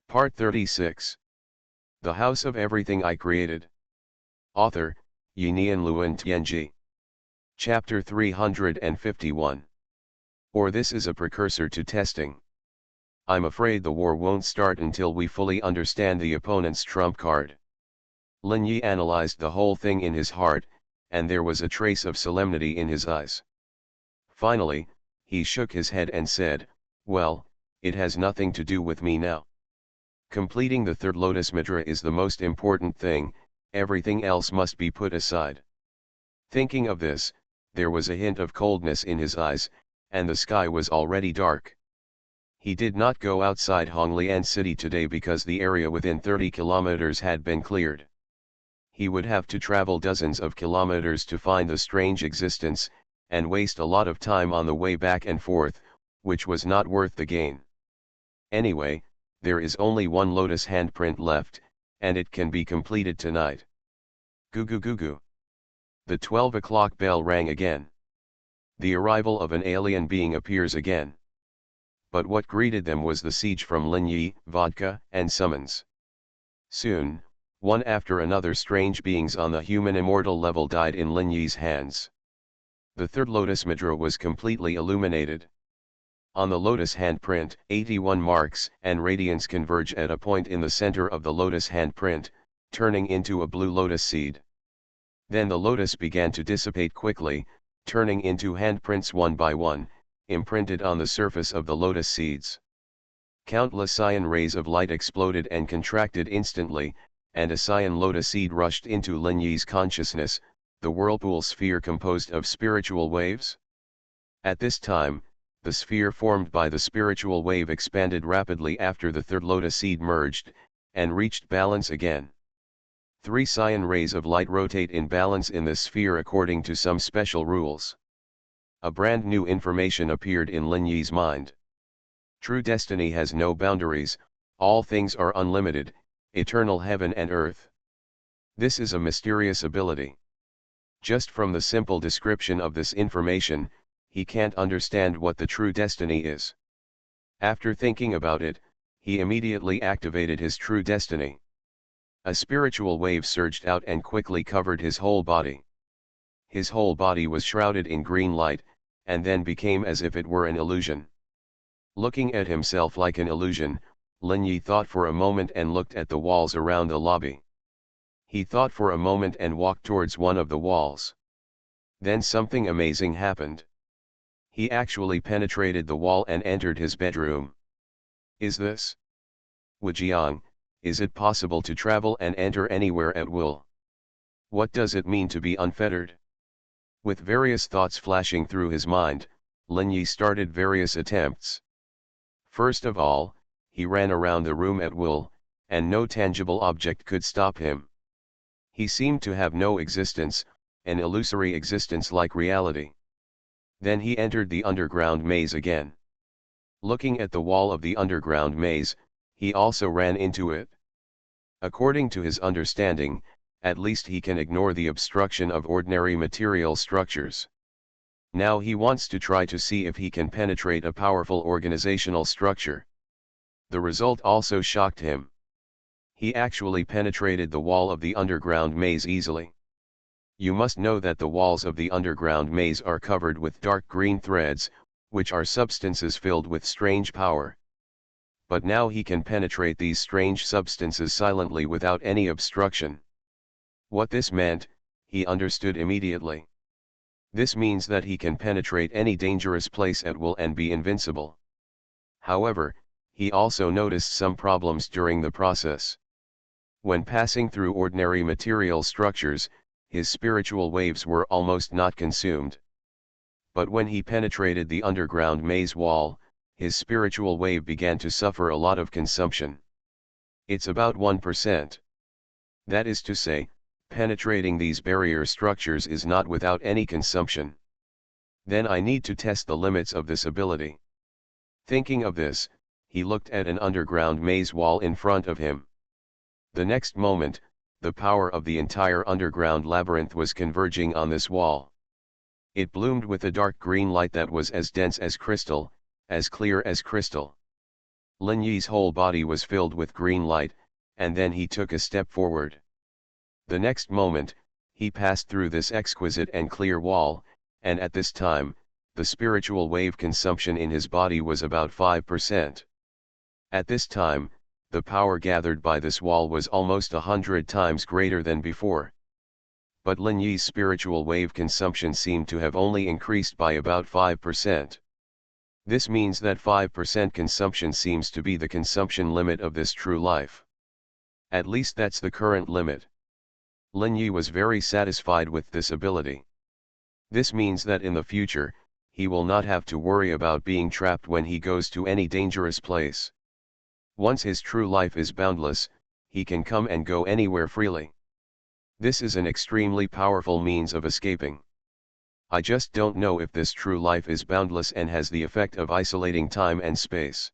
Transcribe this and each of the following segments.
Part 36. The House of Everything I Created. Author, Yinian Luan Tianji. Chapter 351. Or this is a precursor to testing. I'm afraid the war won't start until we fully understand the opponent's trump card. Lin Yi analyzed the whole thing in his heart, and there was a trace of solemnity in his eyes. Finally, he shook his head and said, "Well, it has nothing to do with me now. Completing the third lotus mudra is the most important thing, everything else must be put aside." Thinking of this, there was a hint of coldness in his eyes, and the sky was already dark. He did not go outside Honglian city today because the area within 30 kilometers had been cleared. He would have to travel dozens of kilometers to find the strange existence, and waste a lot of time on the way back and forth, which was not worth the gain. Anyway, there is only one lotus handprint left, and it can be completed tonight. Goo goo goo goo. The 12 o'clock bell rang again. The arrival of an alien being appears again. But what greeted them was the siege from Lin Yi, vodka, and summons. Soon, one after another strange beings on the human immortal level died in Lin Yi's hands. The third lotus mudra was completely illuminated. On the lotus handprint, 81 marks and radiance converge at a point in the center of the lotus handprint, turning into a blue lotus seed. Then the lotus began to dissipate quickly, turning into handprints one by one, imprinted on the surface of the lotus seeds. Countless cyan rays of light exploded and contracted instantly, and a cyan lotus seed rushed into Lin Yi's consciousness, the whirlpool sphere composed of spiritual waves. At this time, the sphere formed by the spiritual wave expanded rapidly after the third lotus seed merged, and reached balance again. 3 cyan rays of light rotate in balance in this sphere according to some special rules. A brand new information appeared in Lin Yi's mind. True destiny has no boundaries, all things are unlimited, eternal heaven and earth. This is a mysterious ability. Just from the simple description of this information, he can't understand what the true destiny is. After thinking about it, he immediately activated his true destiny. A spiritual wave surged out and quickly covered his whole body. His whole body was shrouded in green light, and then became as if it were an illusion. Looking at himself like an illusion, Lin Yi thought for a moment and looked at the walls around the lobby. He thought for a moment and walked towards one of the walls. Then something amazing happened. He actually penetrated the wall and entered his bedroom. Is this? Wujiang, is it possible to travel and enter anywhere at will? What does it mean to be unfettered? With various thoughts flashing through his mind, Lin Yi started various attempts. First of all, he ran around the room at will, and no tangible object could stop him. He seemed to have no existence, an illusory existence like reality. Then he entered the underground maze again. Looking at the wall of the underground maze, he also ran into it. According to his understanding, at least he can ignore the obstruction of ordinary material structures. Now he wants to try to see if he can penetrate a powerful organizational structure. The result also shocked him. He actually penetrated the wall of the underground maze easily. You must know that the walls of the underground maze are covered with dark green threads, which are substances filled with strange power. But now he can penetrate these strange substances silently without any obstruction. What this meant, he understood immediately. This means that he can penetrate any dangerous place at will and be invincible. However, he also noticed some problems during the process. When passing through ordinary material structures, his spiritual waves were almost not consumed. But when he penetrated the underground maze wall, his spiritual wave began to suffer a lot of consumption. It's about 1%. That is to say, penetrating these barrier structures is not without any consumption. Then I need to test the limits of this ability. Thinking of this, he looked at an underground maze wall in front of him. The next moment, the power of the entire underground labyrinth was converging on this wall. It bloomed with a dark green light that was as dense as crystal, as clear as crystal. Lin Yi's whole body was filled with green light, and then he took a step forward. The next moment, he passed through this exquisite and clear wall, and at this time, the spiritual wave consumption in his body was about 5%. At this time, the power gathered by this wall was almost 100 times greater than before. But Lin Yi's spiritual wave consumption seemed to have only increased by about 5%. This means that 5% consumption seems to be the consumption limit of this true life. At least that's the current limit. Lin Yi was very satisfied with this ability. This means that in the future, he will not have to worry about being trapped when he goes to any dangerous place. Once his true life is boundless, he can come and go anywhere freely. This is an extremely powerful means of escaping. I just don't know if this true life is boundless and has the effect of isolating time and space.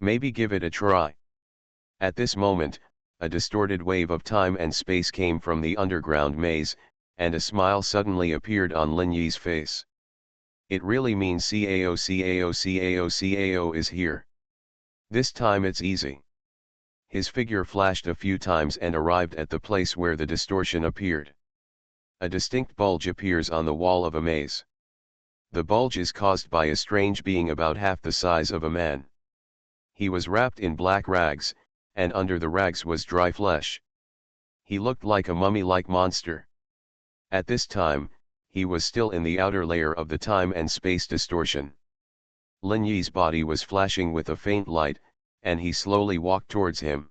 Maybe give it a try. At this moment, a distorted wave of time and space came from the underground maze, and a smile suddenly appeared on Lin Yi's face. It really means CAO is here. This time it's easy. His figure flashed a few times and arrived at the place where the distortion appeared. A distinct bulge appears on the wall of a maze. The bulge is caused by a strange being about half the size of a man. He was wrapped in black rags, and under the rags was dry flesh. He looked like a mummy-like monster. At this time, he was still in the outer layer of the time and space distortion. Lin Yi's body was flashing with a faint light, and he slowly walked towards him.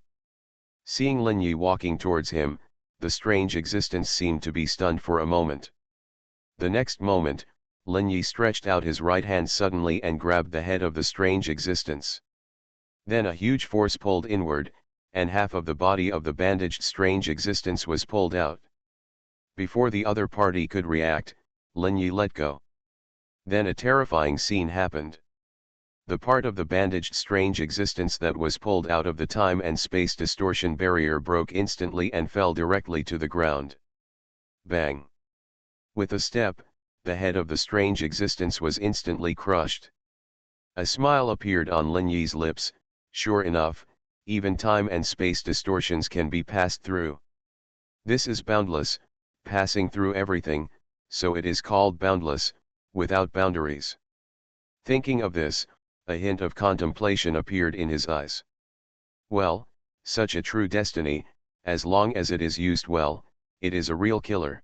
Seeing Lin Yi walking towards him, the strange existence seemed to be stunned for a moment. The next moment, Lin Yi stretched out his right hand suddenly and grabbed the head of the strange existence. Then a huge force pulled inward, and half of the body of the bandaged strange existence was pulled out. Before the other party could react, Lin Yi let go. Then a terrifying scene happened. The part of the bandaged strange existence that was pulled out of the time and space distortion barrier broke instantly and fell directly to the ground. Bang! With a step, the head of the strange existence was instantly crushed. A smile appeared on Lin Yi's lips. Sure enough, even time and space distortions can be passed through. This is boundless, passing through everything, so it is called boundless, without boundaries. Thinking of this, a hint of contemplation appeared in his eyes. Well, such a true destiny, as long as it is used well, it is a real killer.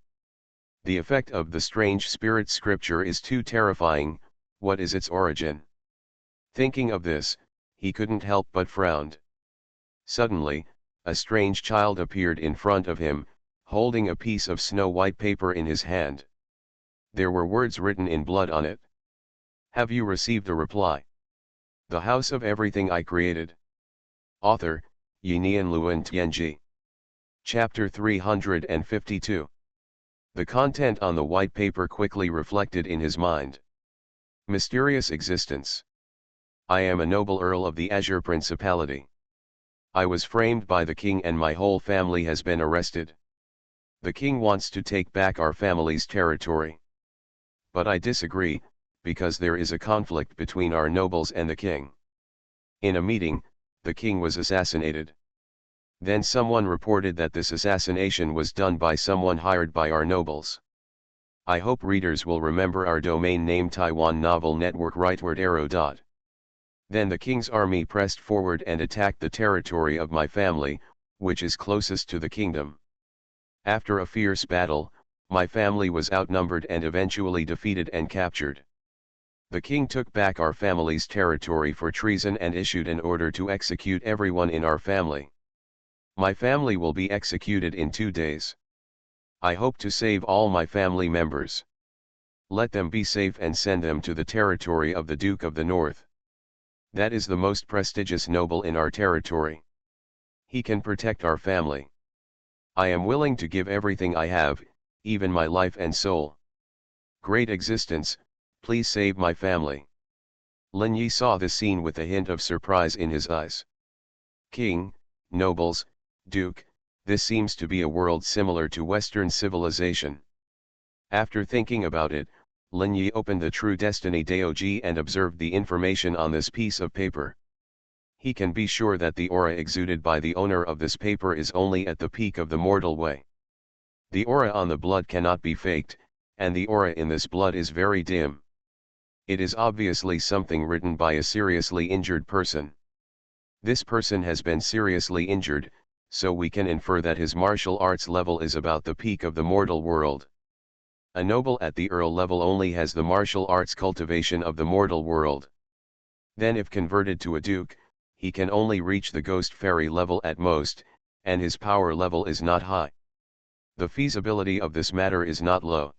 The effect of the strange spirit scripture is too terrifying. What is its origin? Thinking of this, he couldn't help but frowned. Suddenly, a strange child appeared in front of him, holding a piece of snow-white paper in his hand. There were words written in blood on it. Have you received a reply? The House of Everything I Created. Author, Yinian Luan Tianji. Chapter 352. The content on the white paper quickly reflected in his mind. Mysterious existence. I am a noble earl of the Azure Principality. I was framed by the king and my whole family has been arrested. The king wants to take back our family's territory. But I disagree, because there is a conflict between our nobles and the king. In a meeting, the king was assassinated. Then someone reported that this assassination was done by someone hired by our nobles. I hope readers will remember our domain name Taiwan Novel Network rightward arrow. Then the king's army pressed forward and attacked the territory of my family, which is closest to the kingdom. After a fierce battle, my family was outnumbered and eventually defeated and captured. The king took back our family's territory for treason and issued an order to execute everyone in our family. My family will be executed in 2 days. I hope to save all my family members. Let them be safe and send them to the territory of the Duke of the North. That is the most prestigious noble in our territory. He can protect our family. I am willing to give everything I have, even my life and soul. Great existence, please save my family. Lin Yi saw the scene with a hint of surprise in his eyes. King, nobles, duke, this seems to be a world similar to Western civilization. After thinking about it, Lin Yi opened the True Destiny Daoji and observed the information on this piece of paper. He can be sure that the aura exuded by the owner of this paper is only at the peak of the mortal way. The aura on the blood cannot be faked, and the aura in this blood is very dim. It is obviously something written by a seriously injured person. This person has been seriously injured, so we can infer that his martial arts level is about the peak of the mortal world. A noble at the earl level only has the martial arts cultivation of the mortal world. Then if converted to a duke, he can only reach the ghost fairy level at most, and his power level is not high. The feasibility of this matter is not low.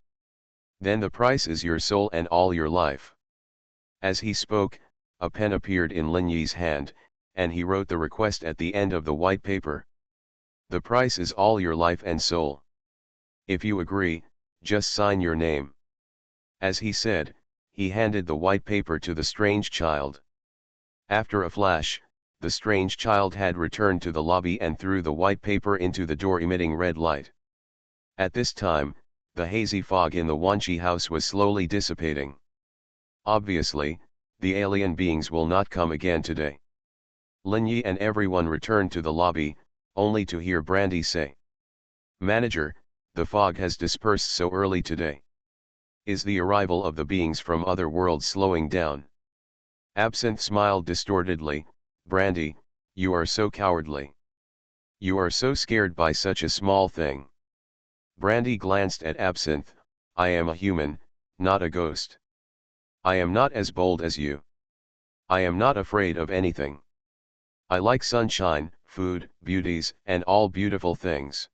Then the price is your soul and all your life. As he spoke, a pen appeared in Lin Yi's hand, and he wrote the request at the end of the white paper. The price is all your life and soul. If you agree, just sign your name. As he said, he handed the white paper to the strange child. After a flash, the strange child had returned to the lobby and threw the white paper into the door emitting red light. At this time, the hazy fog in the Wanchi house was slowly dissipating. Obviously, the alien beings will not come again today. Lin Yi and everyone returned to the lobby, only to hear Brandy say, "Manager, the fog has dispersed so early today. Is the arrival of the beings from other worlds slowing down?" Absinthe smiled distortedly. "Brandy, you are so cowardly. You are so scared by such a small thing." Brandy glanced at Absinthe. "I am a human, not a ghost. I am not as bold as you. I am not afraid of anything. I like sunshine, food, beauties, and all beautiful things.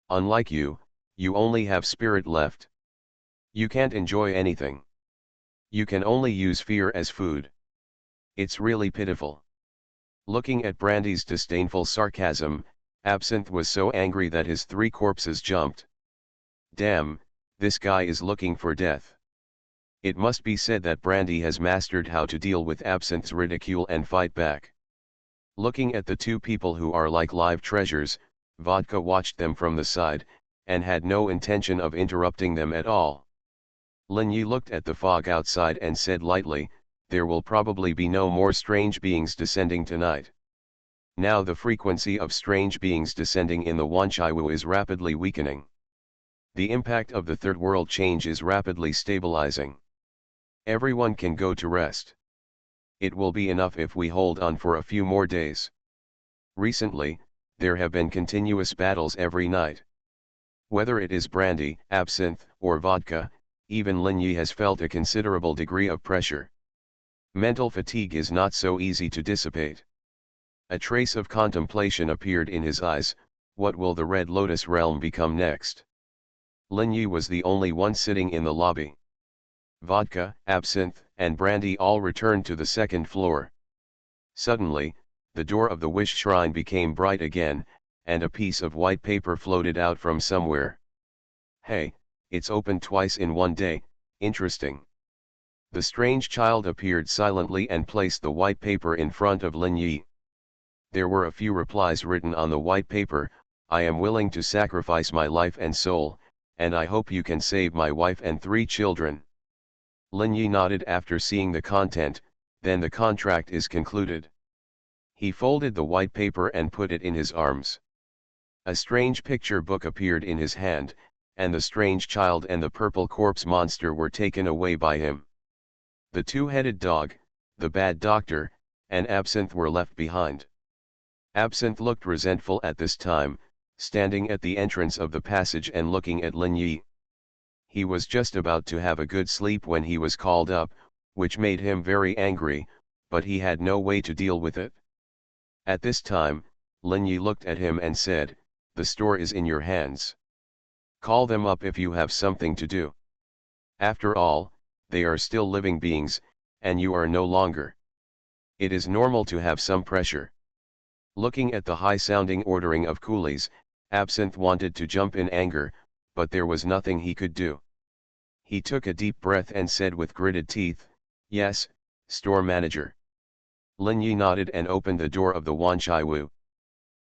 Unlike you, you only have spirit left. You can't enjoy anything. You can only use fear as food. It's really pitiful." Looking at Brandy's disdainful sarcasm, Absinthe was so angry that his 3 corpses jumped. Damn, this guy is looking for death. It must be said that Brandy has mastered how to deal with Absinthe's ridicule and fight back. Looking at the 2 people who are like live treasures, Vodka watched them from the side, and had no intention of interrupting them at all. Lin Yi looked at the fog outside and said lightly, "There will probably be no more strange beings descending tonight." Now the frequency of strange beings descending in the Wanchaiwu is rapidly weakening. The impact of the third world change is rapidly stabilizing. Everyone can go to rest. It will be enough if we hold on for a few more days. Recently, there have been continuous battles every night. Whether it is brandy, absinthe, or vodka, even Lin Yi has felt a considerable degree of pressure. Mental fatigue is not so easy to dissipate. A trace of contemplation appeared in his eyes. What will the Red Lotus realm become next? Lin Yi was the only one sitting in the lobby. Vodka, absinthe, and brandy all returned to the second floor. Suddenly, the door of the wish shrine became bright again, and a piece of white paper floated out from somewhere. "Hey, it's opened twice in one day, interesting." The strange child appeared silently and placed the white paper in front of Lin Yi. There were a few replies written on the white paper. "I am willing to sacrifice my life and soul, and I hope you can save my wife and 3 children." Lin Yi nodded after seeing the content. "Then the contract is concluded." He folded the white paper and put it in his arms. A strange picture book appeared in his hand, and the strange child and the purple corpse monster were taken away by him. The 2-headed dog, the bad doctor, and Absinthe were left behind. Absinthe looked resentful at this time, standing at the entrance of the passage and looking at Lin Yi. He was just about to have a good sleep when he was called up, which made him very angry, but he had no way to deal with it. At this time, Lin Yi looked at him and said, "The store is in your hands. Call them up if you have something to do. After all, they are still living beings, and you are no longer. It is normal to have some pressure." Looking at the high-sounding ordering of coolies, Absinthe wanted to jump in anger, but there was nothing he could do. He took a deep breath and said with gritted teeth, "Yes, store manager." Lin Yi nodded and opened the door of the Wanchaiwu.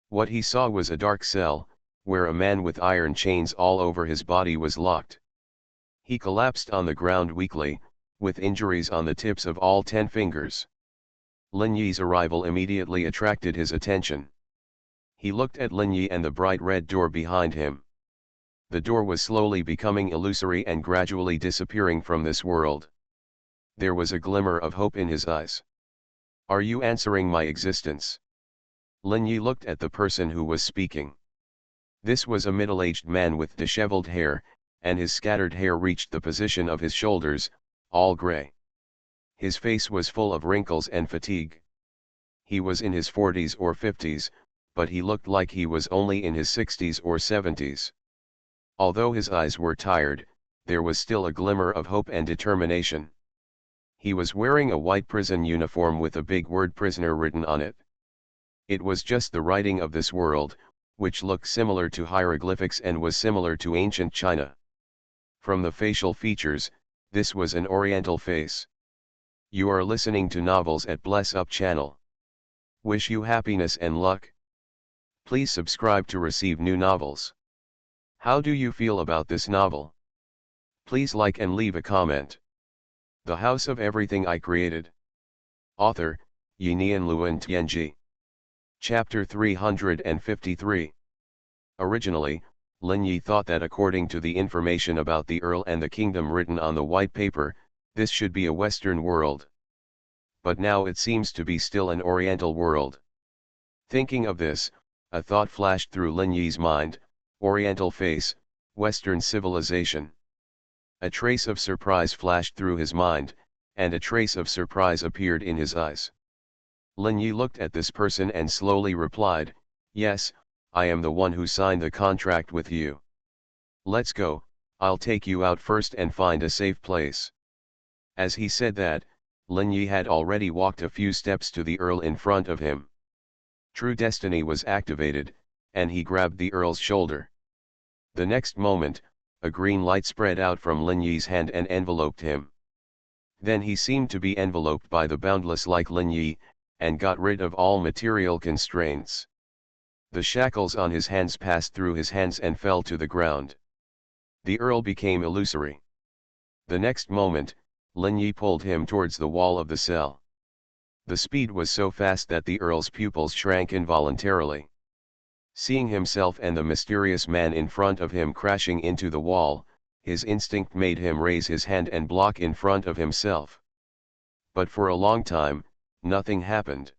What he saw was a dark cell, where a man with iron chains all over his body was locked. He collapsed on the ground weakly, with injuries on the tips of all 10 fingers. Lin Yi's arrival immediately attracted his attention. He looked at Lin Yi and the bright red door behind him. The door was slowly becoming illusory and gradually disappearing from this world. There was a glimmer of hope in his eyes. "Are you answering my existence?" Lin Yi looked at the person who was speaking. This was a middle-aged man with disheveled hair, and his scattered hair reached the position of his shoulders, all gray. His face was full of wrinkles and fatigue. He was in his 40s or 50s, but he looked like he was only in his 60s or 70s. Although his eyes were tired, there was still a glimmer of hope and determination. He was wearing a white prison uniform with a big word prisoner written on it. It was just the writing of this world, which looked similar to hieroglyphics and was similar to ancient China. From the facial features, this was an Oriental face. You are listening to Novels at Bless Up channel. Wish you happiness and luck. Please subscribe to receive new novels. How do you feel about this novel? Please like and leave a comment. The House of Everything I Created. Author, Xuanhuan Luan Tianji. Chapter 353. Originally, Lin Yi thought that according to the information about the Earl and the kingdom written on the white paper, this should be a Western world. But now it seems to be still an Oriental world. Thinking of this, a thought flashed through Lin Yi's mind: Oriental face, Western civilization. A trace of surprise flashed through his mind, and a trace of surprise appeared in his eyes. Lin Yi looked at this person and slowly replied, "Yes, I am the one who signed the contract with you. Let's go, I'll take you out first and find a safe place." As he said that, Lin Yi had already walked a few steps to the Earl in front of him. True Destiny was activated, and he grabbed the Earl's shoulder. The next moment, a green light spread out from Lin Yi's hand and enveloped him. Then he seemed to be enveloped by the boundless like Lin Yi, and got rid of all material constraints. The shackles on his hands passed through his hands and fell to the ground. The Earl became illusory. The next moment, Lin Yi pulled him towards the wall of the cell. The speed was so fast that the Earl's pupils shrank involuntarily. Seeing himself and the mysterious man in front of him crashing into the wall, his instinct made him raise his hand and block in front of himself. But for a long time, nothing happened.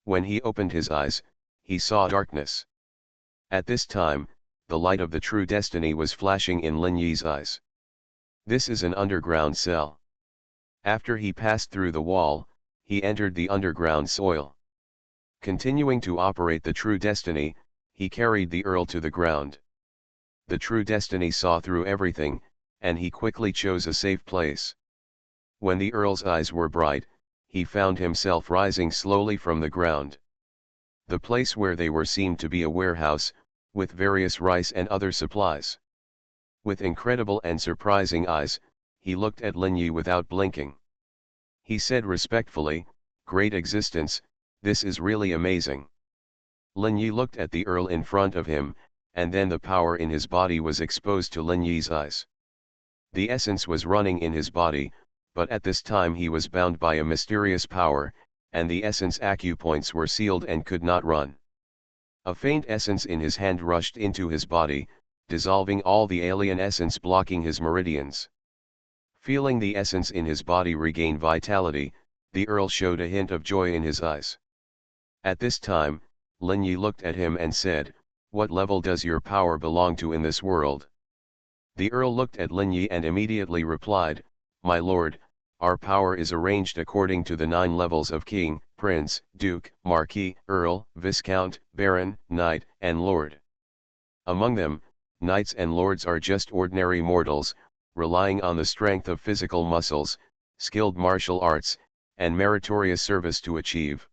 When he opened his eyes, he saw darkness. At this time, the light of the true destiny was flashing in Lin Yi's eyes. This is an underground cell. After he passed through the wall, he entered the underground soil. Continuing to operate the true destiny, he carried the Earl to the ground. The true destiny saw through everything, and he quickly chose a safe place. When the Earl's eyes were bright, he found himself rising slowly from the ground. The place where they were seemed to be a warehouse, with various rice and other supplies. With incredible and surprising eyes, he looked at Lin Yi without blinking. He said respectfully, "Great existence, this is really amazing." Lin Yi looked at the Earl in front of him, and then the power in his body was exposed to Lin Yi's eyes. The essence was running in his body, but at this time he was bound by a mysterious power, and the essence acupoints were sealed and could not run. A faint essence in his hand rushed into his body, dissolving all the alien essence blocking his meridians. Feeling the essence in his body regain vitality, the Earl showed a hint of joy in his eyes. At this time, Lin Yi looked at him and said, "What level does your power belong to in this world?" The Earl looked at Lin Yi and immediately replied, "My lord, our power is arranged according to the 9 levels of king, prince, duke, marquis, earl, viscount, baron, knight, and lord. Among them, knights and lords are just ordinary mortals, relying on the strength of physical muscles, skilled martial arts, and meritorious service to achieve.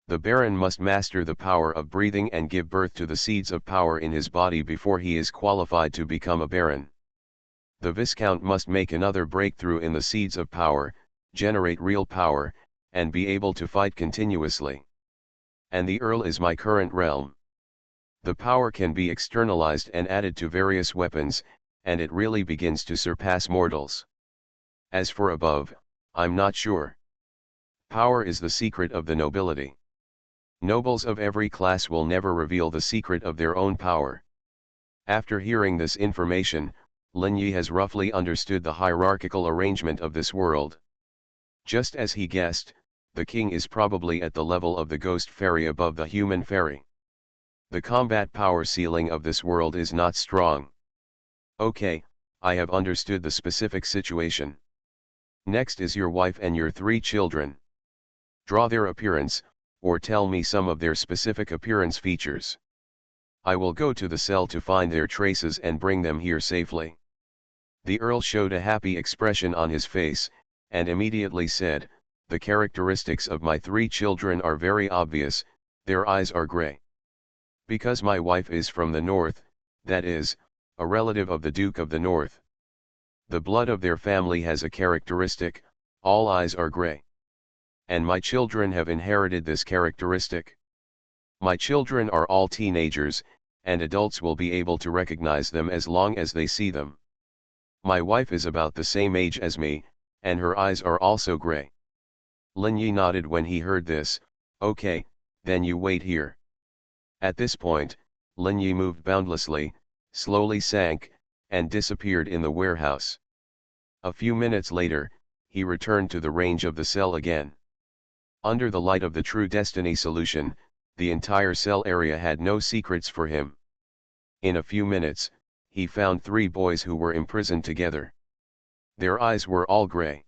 The baron must master the power of breathing and give birth to the seeds of power in his body before he is qualified to become a baron. The viscount must make another breakthrough in the seeds of power, generate real power, and be able to fight continuously. And the earl is my current realm. The power can be externalized and added to various weapons, and it really begins to surpass mortals. As for above, I'm not sure. Power is the secret of the nobility. Nobles of every class will never reveal the secret of their own power. After hearing this information, Lin Yi has roughly understood the hierarchical arrangement of this world. Just as he guessed, the king is probably at the level of the ghost fairy above the human fairy. The combat power ceiling of this world is not strong. Okay, I have understood the specific situation. Next is your wife and your 3 children. Draw their appearance, or tell me some of their specific appearance features. I will go to the cell to find their traces and bring them here safely. The Earl showed a happy expression on his face, and immediately said, "The characteristics of my 3 children are very obvious, their eyes are grey. Because my wife is from the north, that is, a relative of the Duke of the North. The blood of their family has a characteristic, all eyes are grey. And my children have inherited this characteristic. My children are all teenagers, and adults will be able to recognize them as long as they see them. My wife is about the same age as me, and her eyes are also grey." Lin Yi nodded when he heard this. "Okay, then you wait here." At this point, Lin Yi moved boundlessly, slowly sank, and disappeared in the warehouse. A few minutes later, he returned to the range of the cell again. Under the light of the True Destiny solution, the entire cell area had no secrets for him. In a few minutes, he found 3 boys who were imprisoned together. Their eyes were all grey.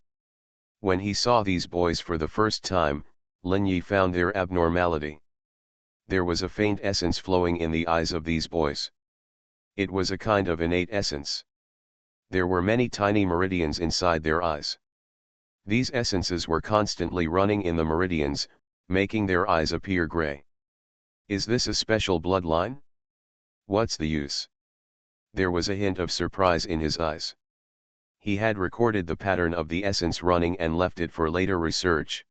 When he saw these boys for the first time, Lin Yi found their abnormality. There was a faint essence flowing in the eyes of these boys. It was a kind of innate essence. There were many tiny meridians inside their eyes. These essences were constantly running in the meridians, making their eyes appear grey. Is this a special bloodline? What's the use? There was a hint of surprise in his eyes. He had recorded the pattern of the essence running and left it for later research.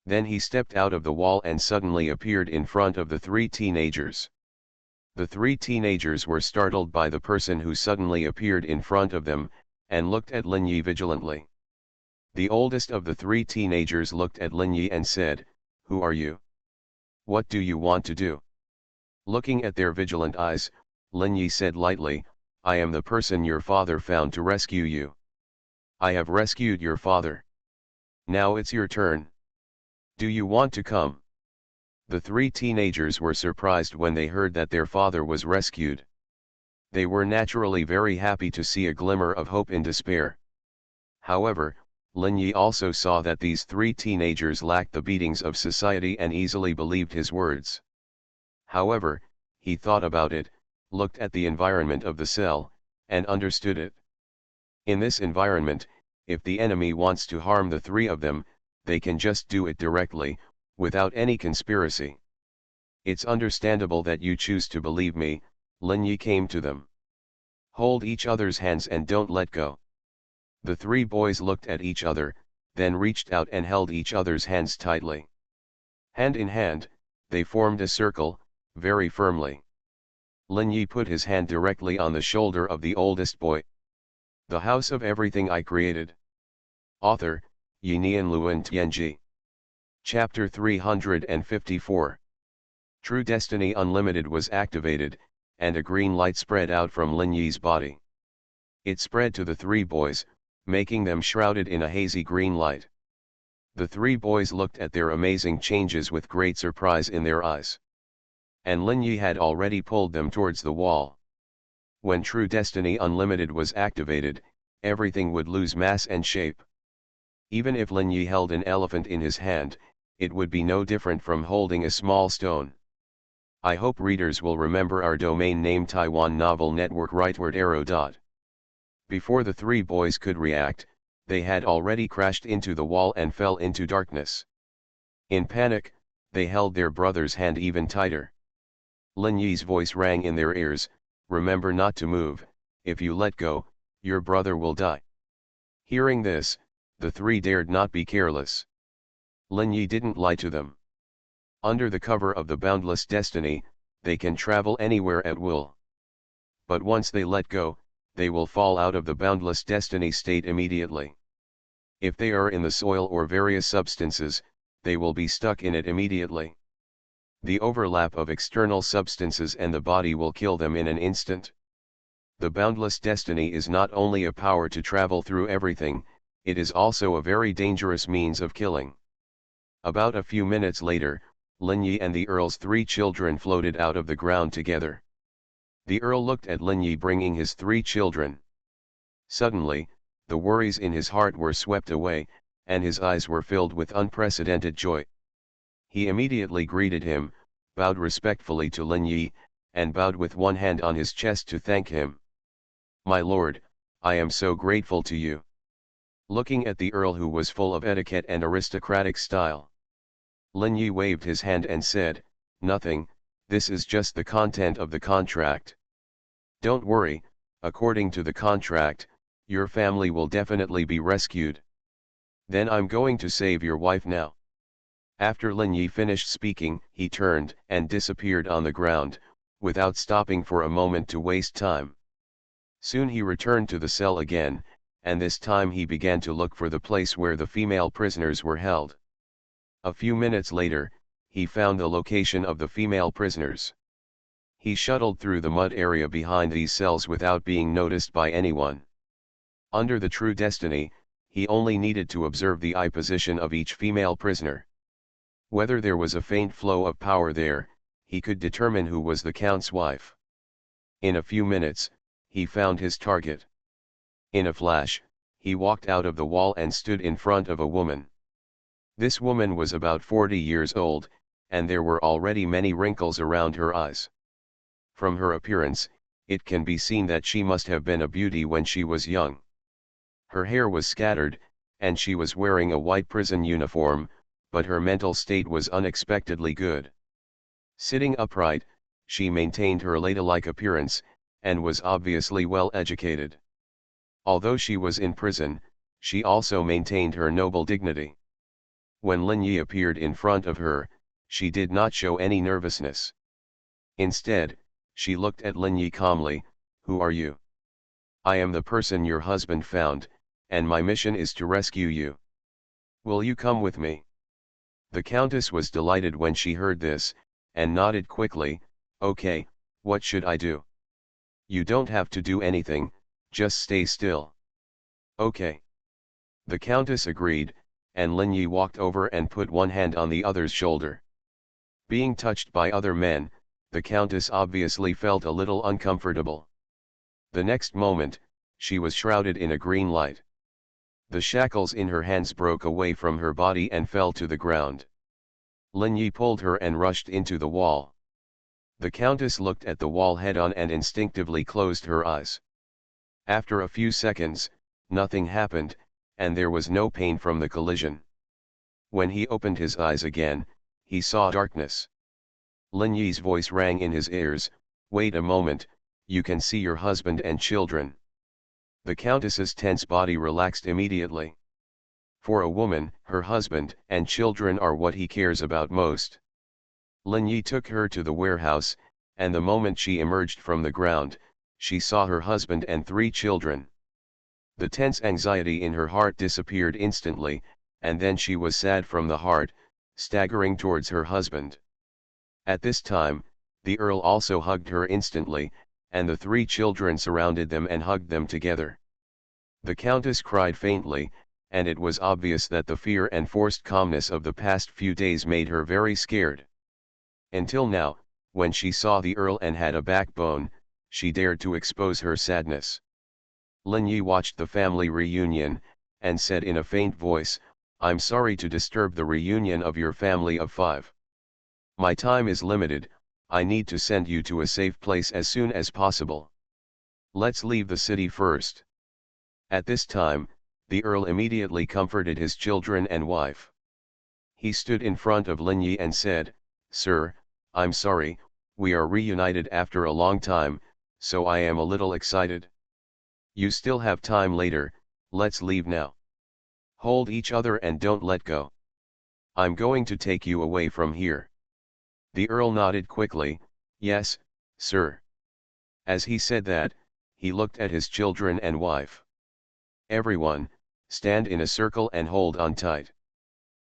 Then he stepped out of the wall and suddenly appeared in front of the 3 teenagers. The 3 teenagers were startled by the person who suddenly appeared in front of them, and looked at Lin Yi vigilantly. The oldest of the 3 teenagers looked at Lin Yi and said, "Who are you? What do you want to do?" Looking at their vigilant eyes, Lin Yi said lightly, "I am the person your father found to rescue you. I have rescued your father. Now it's your turn. Do you want to come?" The 3 teenagers were surprised when they heard that their father was rescued. They were naturally very happy to see a glimmer of hope in despair. However, Lin Yi also saw that these 3 teenagers lacked the beatings of society and easily believed his words. However, he thought about it, looked at the environment of the cell, and understood it. In this environment, if the enemy wants to harm the 3 of them, they can just do it directly, without any conspiracy. "It's understandable that you choose to believe me," Lin Yi came to them. "Hold each other's hands and don't let go." The 3 boys looked at each other, then reached out and held each other's hands tightly. Hand in hand, they formed a circle, very firmly. Lin Yi put his hand directly on the shoulder of the oldest boy. The House of Everything I Created. Author, Yinian Luan Tianji. Chapter 354. True Destiny Unlimited was activated, and a green light spread out from Lin Yi's body. It spread to the 3 boys, making them shrouded in a hazy green light. The 3 boys looked at their amazing changes with great surprise in their eyes. And Lin Yi had already pulled them towards the wall. When True Destiny Unlimited was activated, everything would lose mass and shape. Even if Lin Yi held an elephant in his hand, it would be no different from holding a small stone. I hope readers will remember our domain name Taiwan Novel Network rightward arrow. Before the 3 boys could react, they had already crashed into the wall and fell into darkness. In panic, they held their brother's hand even tighter. Lin Yi's voice rang in their ears, "Remember not to move, if you let go, your brother will die." Hearing this, the 3 dared not be careless. Lin Yi didn't lie to them. Under the cover of the boundless destiny, they can travel anywhere at will. But once they let go, they will fall out of the boundless destiny state immediately. If they are in the soil or various substances, they will be stuck in it immediately. The overlap of external substances and the body will kill them in an instant. The boundless destiny is not only a power to travel through everything, it is also a very dangerous means of killing. About a few minutes later, Lin Yi and the Earl's 3 children floated out of the ground together. The Earl looked at Lin Yi bringing his 3 children. Suddenly, the worries in his heart were swept away, and his eyes were filled with unprecedented joy. He immediately greeted him, bowed respectfully to Lin Yi, and bowed with one hand on his chest to thank him. "My lord, I am so grateful to you." Looking at the Earl, who was full of etiquette and aristocratic style, Lin Yi waved his hand and said, "Nothing, this is just the content of the contract. Don't worry, according to the contract, your family will definitely be rescued. Then I'm going to save your wife now." After Lin Yi finished speaking, he turned and disappeared on the ground, without stopping for a moment to waste time. Soon he returned to the cell again, and this time he began to look for the place where the female prisoners were held. A few minutes later, he found the location of the female prisoners. He shuttled through the mud area behind these cells without being noticed by anyone. Under the true destiny, he only needed to observe the eye position of each female prisoner. Whether there was a faint flow of power there, he could determine who was the Count's wife. In a few minutes, he found his target. In a flash, he walked out of the wall and stood in front of a woman. This woman was about 40 years old, and there were already many wrinkles around her eyes. From her appearance, it can be seen that she must have been a beauty when she was young. Her hair was scattered, and she was wearing a white prison uniform, but her mental state was unexpectedly good. Sitting upright, she maintained her ladylike appearance, and was obviously well educated. Although she was in prison, she also maintained her noble dignity. When Lin Yi appeared in front of her, she did not show any nervousness. Instead, she looked at Lin Yi calmly. "Who are you?" "I am the person your husband found, and my mission is to rescue you. Will you come with me?" The Countess was delighted when she heard this, and nodded quickly. "Okay, what should I do?" "You don't have to do anything, just stay still." "Okay." The Countess agreed, and Lin Yi walked over and put one hand on the other's shoulder. Being touched by other men, the Countess obviously felt a little uncomfortable. The next moment, she was shrouded in a green light. The shackles in her hands broke away from her body and fell to the ground. Lin Yi pulled her and rushed into the wall. The Countess looked at the wall head-on and instinctively closed her eyes. After a few seconds, nothing happened, and there was no pain from the collision. When he opened his eyes again, he saw darkness. Lin Yi's voice rang in his ears, "Wait a moment, you can see your husband and children." The Countess's tense body relaxed immediately. For a woman, her husband and children are what he cares about most. Lin Yi took her to the warehouse, and the moment she emerged from the ground, she saw her husband and 3 children. The tense anxiety in her heart disappeared instantly, and then she was sad from the heart, staggering towards her husband. At this time, the Earl also hugged her instantly, and the 3 children surrounded them and hugged them together. The Countess cried faintly, and it was obvious that the fear and forced calmness of the past few days made her very scared. Until now, when she saw the Earl and had a backbone, she dared to expose her sadness. Lin Yi watched the family reunion, and said in a faint voice, "I'm sorry to disturb the reunion of your family of 5. My time is limited, I need to send you to a safe place as soon as possible. Let's leave the city first." At this time, the Earl immediately comforted his children and wife. He stood in front of Lin Yi and said, "Sir, I'm sorry, we are reunited after a long time, so I am a little excited. You still have time later, let's leave now. Hold each other and don't let go. I'm going to take you away from here." The Earl nodded quickly, "Yes, sir." As he said that, he looked at his children and wife. Everyone, Stand in a circle and hold on tight.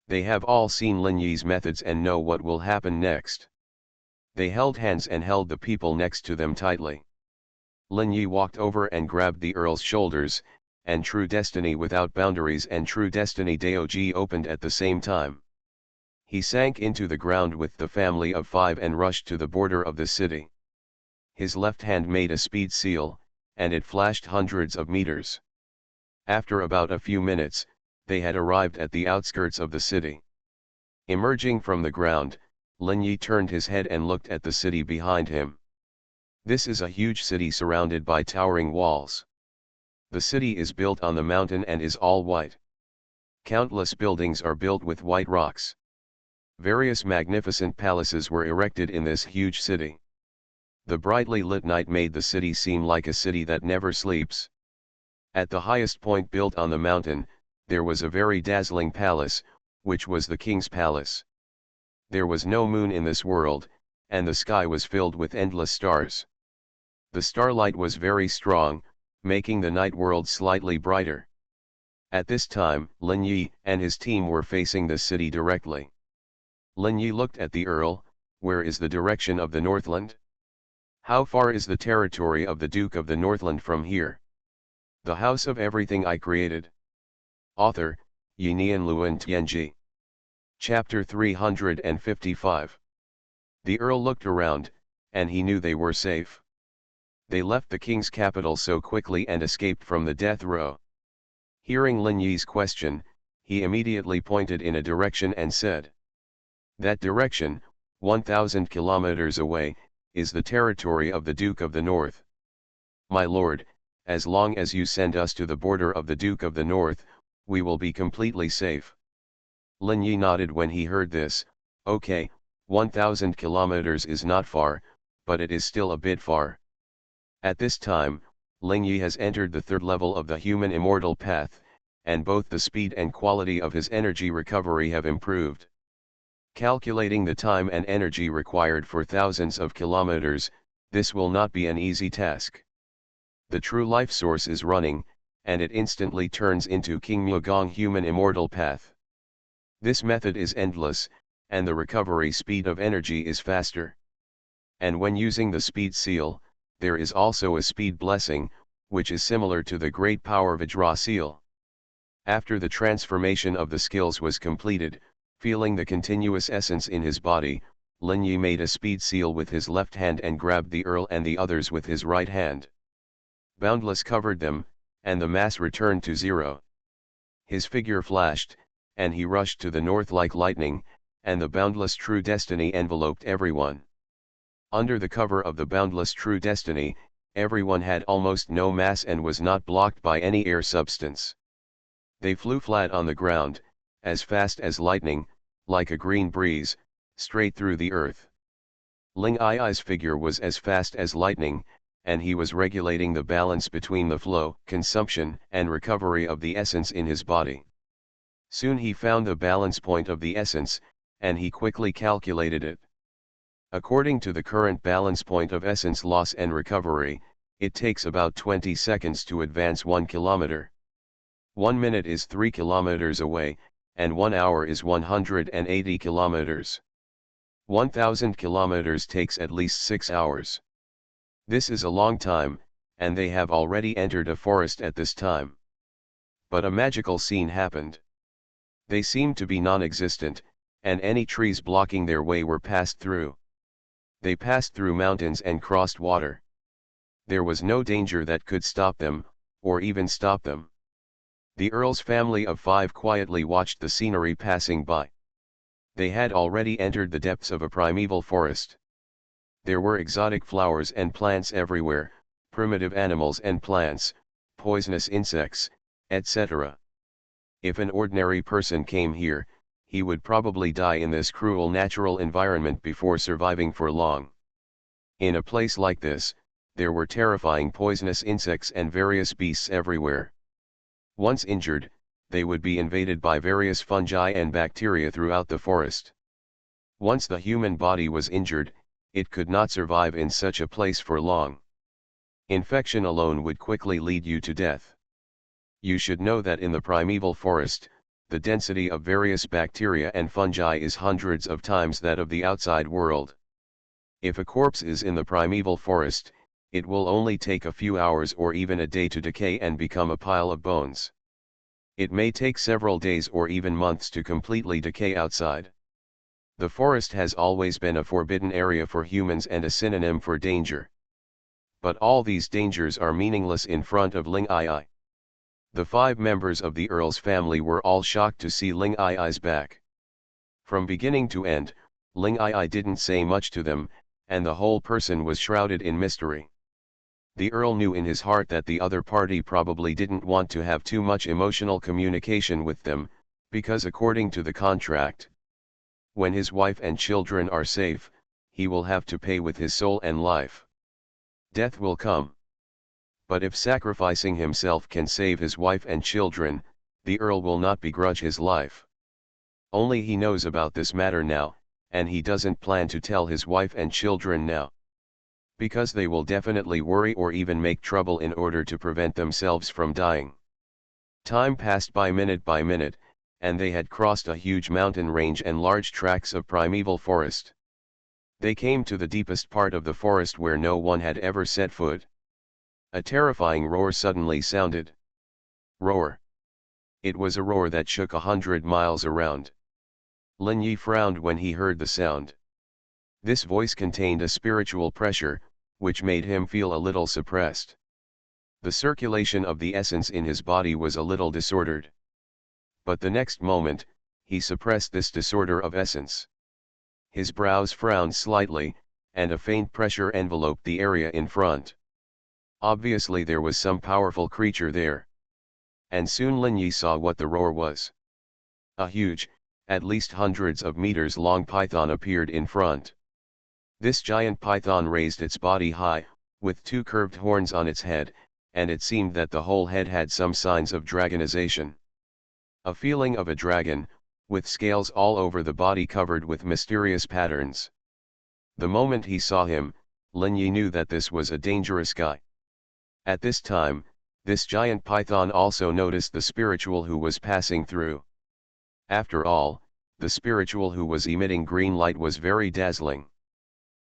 They have all seen Lin Yi's methods and know what will happen next. They held hands and held the people next to them tightly. Lin Yi walked over and grabbed the Earl's shoulders, and True Destiny Without Boundaries and True Destiny Dog opened at the same time. He sank into the ground with the family of 5 and rushed to the border of the city. His left hand made a speed seal, and it flashed hundreds of meters. After about a few minutes, they had arrived at the outskirts of the city. Emerging from the ground, Lin Yi turned his head and looked at the city behind him. This is a huge city surrounded by towering walls. The city is built on the mountain and is all white. Countless buildings are built with white rocks. Various magnificent palaces were erected in this huge city. The brightly lit night made the city seem like a city that never sleeps. At the highest point built on the mountain, there was a very dazzling palace, which was the king's palace. There was no moon in this world, and the sky was filled with endless stars. The starlight was very strong, making the night world slightly brighter. At this time, Lin Yi and his team were facing the city directly. Lin Yi looked at the Earl. Where is the direction of the Northland? How far is the territory of the Duke of the Northland from here? The House of Everything I Created. Author, Yinian Luan Tianji. Chapter 355. The Earl looked around, and he knew they were safe. They left the king's capital so quickly and escaped from the death row. Hearing Lin Yi's question, he immediately pointed in a direction and said, "That direction, 1,000 kilometers away, is the territory of the Duke of the North. My lord, as long as you send us to the border of the Duke of the North, we will be completely safe." Lin Yi nodded when he heard this. Okay, 1,000 kilometers is not far, but it is still a bit far. At this time, Lin Yi has entered the third level of the human immortal path, and both the speed and quality of his energy recovery have improved. Calculating the time and energy required for thousands of kilometers, this will not be an easy task. The true life source is running, and it instantly turns into King Mugong human immortal path. This method is endless, and the recovery speed of energy is faster. And when using the speed seal, there is also a speed blessing, which is similar to the great power Vajra seal. After the transformation of the skills was completed, feeling the continuous essence in his body, Lin Yi made a speed seal with his left hand and grabbed the Earl and the others with his right hand. Boundless covered them, and the mass returned to zero. His figure flashed, and he rushed to the north like lightning, and the boundless true destiny enveloped everyone. Under the cover of the boundless true destiny, everyone had almost no mass and was not blocked by any air substance. They flew flat on the ground, as fast as lightning, like a green breeze, straight through the earth. Ling Yi's figure was as fast as lightning, and he was regulating the balance between the flow, consumption, and recovery of the essence in his body. Soon he found the balance point of the essence, and he quickly calculated it. According to the current balance point of essence loss and recovery, it takes about 20 seconds to advance 1 kilometer. 1 minute is 3 kilometers away, and 1 hour is 180 kilometers. 1,000 kilometers takes at least 6 hours. This is a long time, and they have already entered a forest at this time. But a magical scene happened. They seemed to be non-existent, and any trees blocking their way were passed through. They passed through mountains and crossed water. There was no danger that could stop them, or even stop them. The Earl's family of 5 quietly watched the scenery passing by. They had already entered the depths of a primeval forest. There were exotic flowers and plants everywhere, primitive animals and plants, poisonous insects, etc. If an ordinary person came here, he would probably die in this cruel natural environment before surviving for long. In a place like this, there were terrifying poisonous insects and various beasts everywhere. Once injured, they would be invaded by various fungi and bacteria throughout the forest. Once the human body was injured, it could not survive in such a place for long. Infection alone would quickly lead you to death. You should know that in the primeval forest, the density of various bacteria and fungi is hundreds of times that of the outside world. If a corpse is in the primeval forest, it will only take a few hours or even a day to decay and become a pile of bones. It may take several days or even months to completely decay outside. The forest has always been a forbidden area for humans and a synonym for danger. But all these dangers are meaningless in front of Ling Ai. The 5 members of the Earl's family were all shocked to see Ling Ai's back. From beginning to end, Ling Ai didn't say much to them, and the whole person was shrouded in mystery. The Earl knew in his heart that the other party probably didn't want to have too much emotional communication with them, because according to the contract, when his wife and children are safe, he will have to pay with his soul and life. Death will come. But if sacrificing himself can save his wife and children, the Earl will not begrudge his life. Only he knows about this matter now, and he doesn't plan to tell his wife and children now. Because they will definitely worry or even make trouble in order to prevent themselves from dying. Time passed by minute, and they had crossed a huge mountain range and large tracts of primeval forest. They came to the deepest part of the forest where no one had ever set foot. A terrifying roar suddenly sounded. Roar. It was a roar that shook 100 miles around. Lin Yi frowned when he heard the sound. This voice contained a spiritual pressure, which made him feel a little suppressed. The circulation of the essence in his body was a little disordered. But the next moment, he suppressed this disorder of essence. His brows frowned slightly, and a faint pressure enveloped the area in front. Obviously there was some powerful creature there. And soon Lin Yi saw what the roar was. A huge, at least hundreds of meters long python appeared in front. This giant python raised its body high, with 2 curved horns on its head, and it seemed that the whole head had some signs of dragonization. A feeling of a dragon, with scales all over the body covered with mysterious patterns. The moment he saw him, Lin Yi knew that this was a dangerous guy. At this time, this giant python also noticed the spiritual who was passing through. After all, the spiritual who was emitting green light was very dazzling.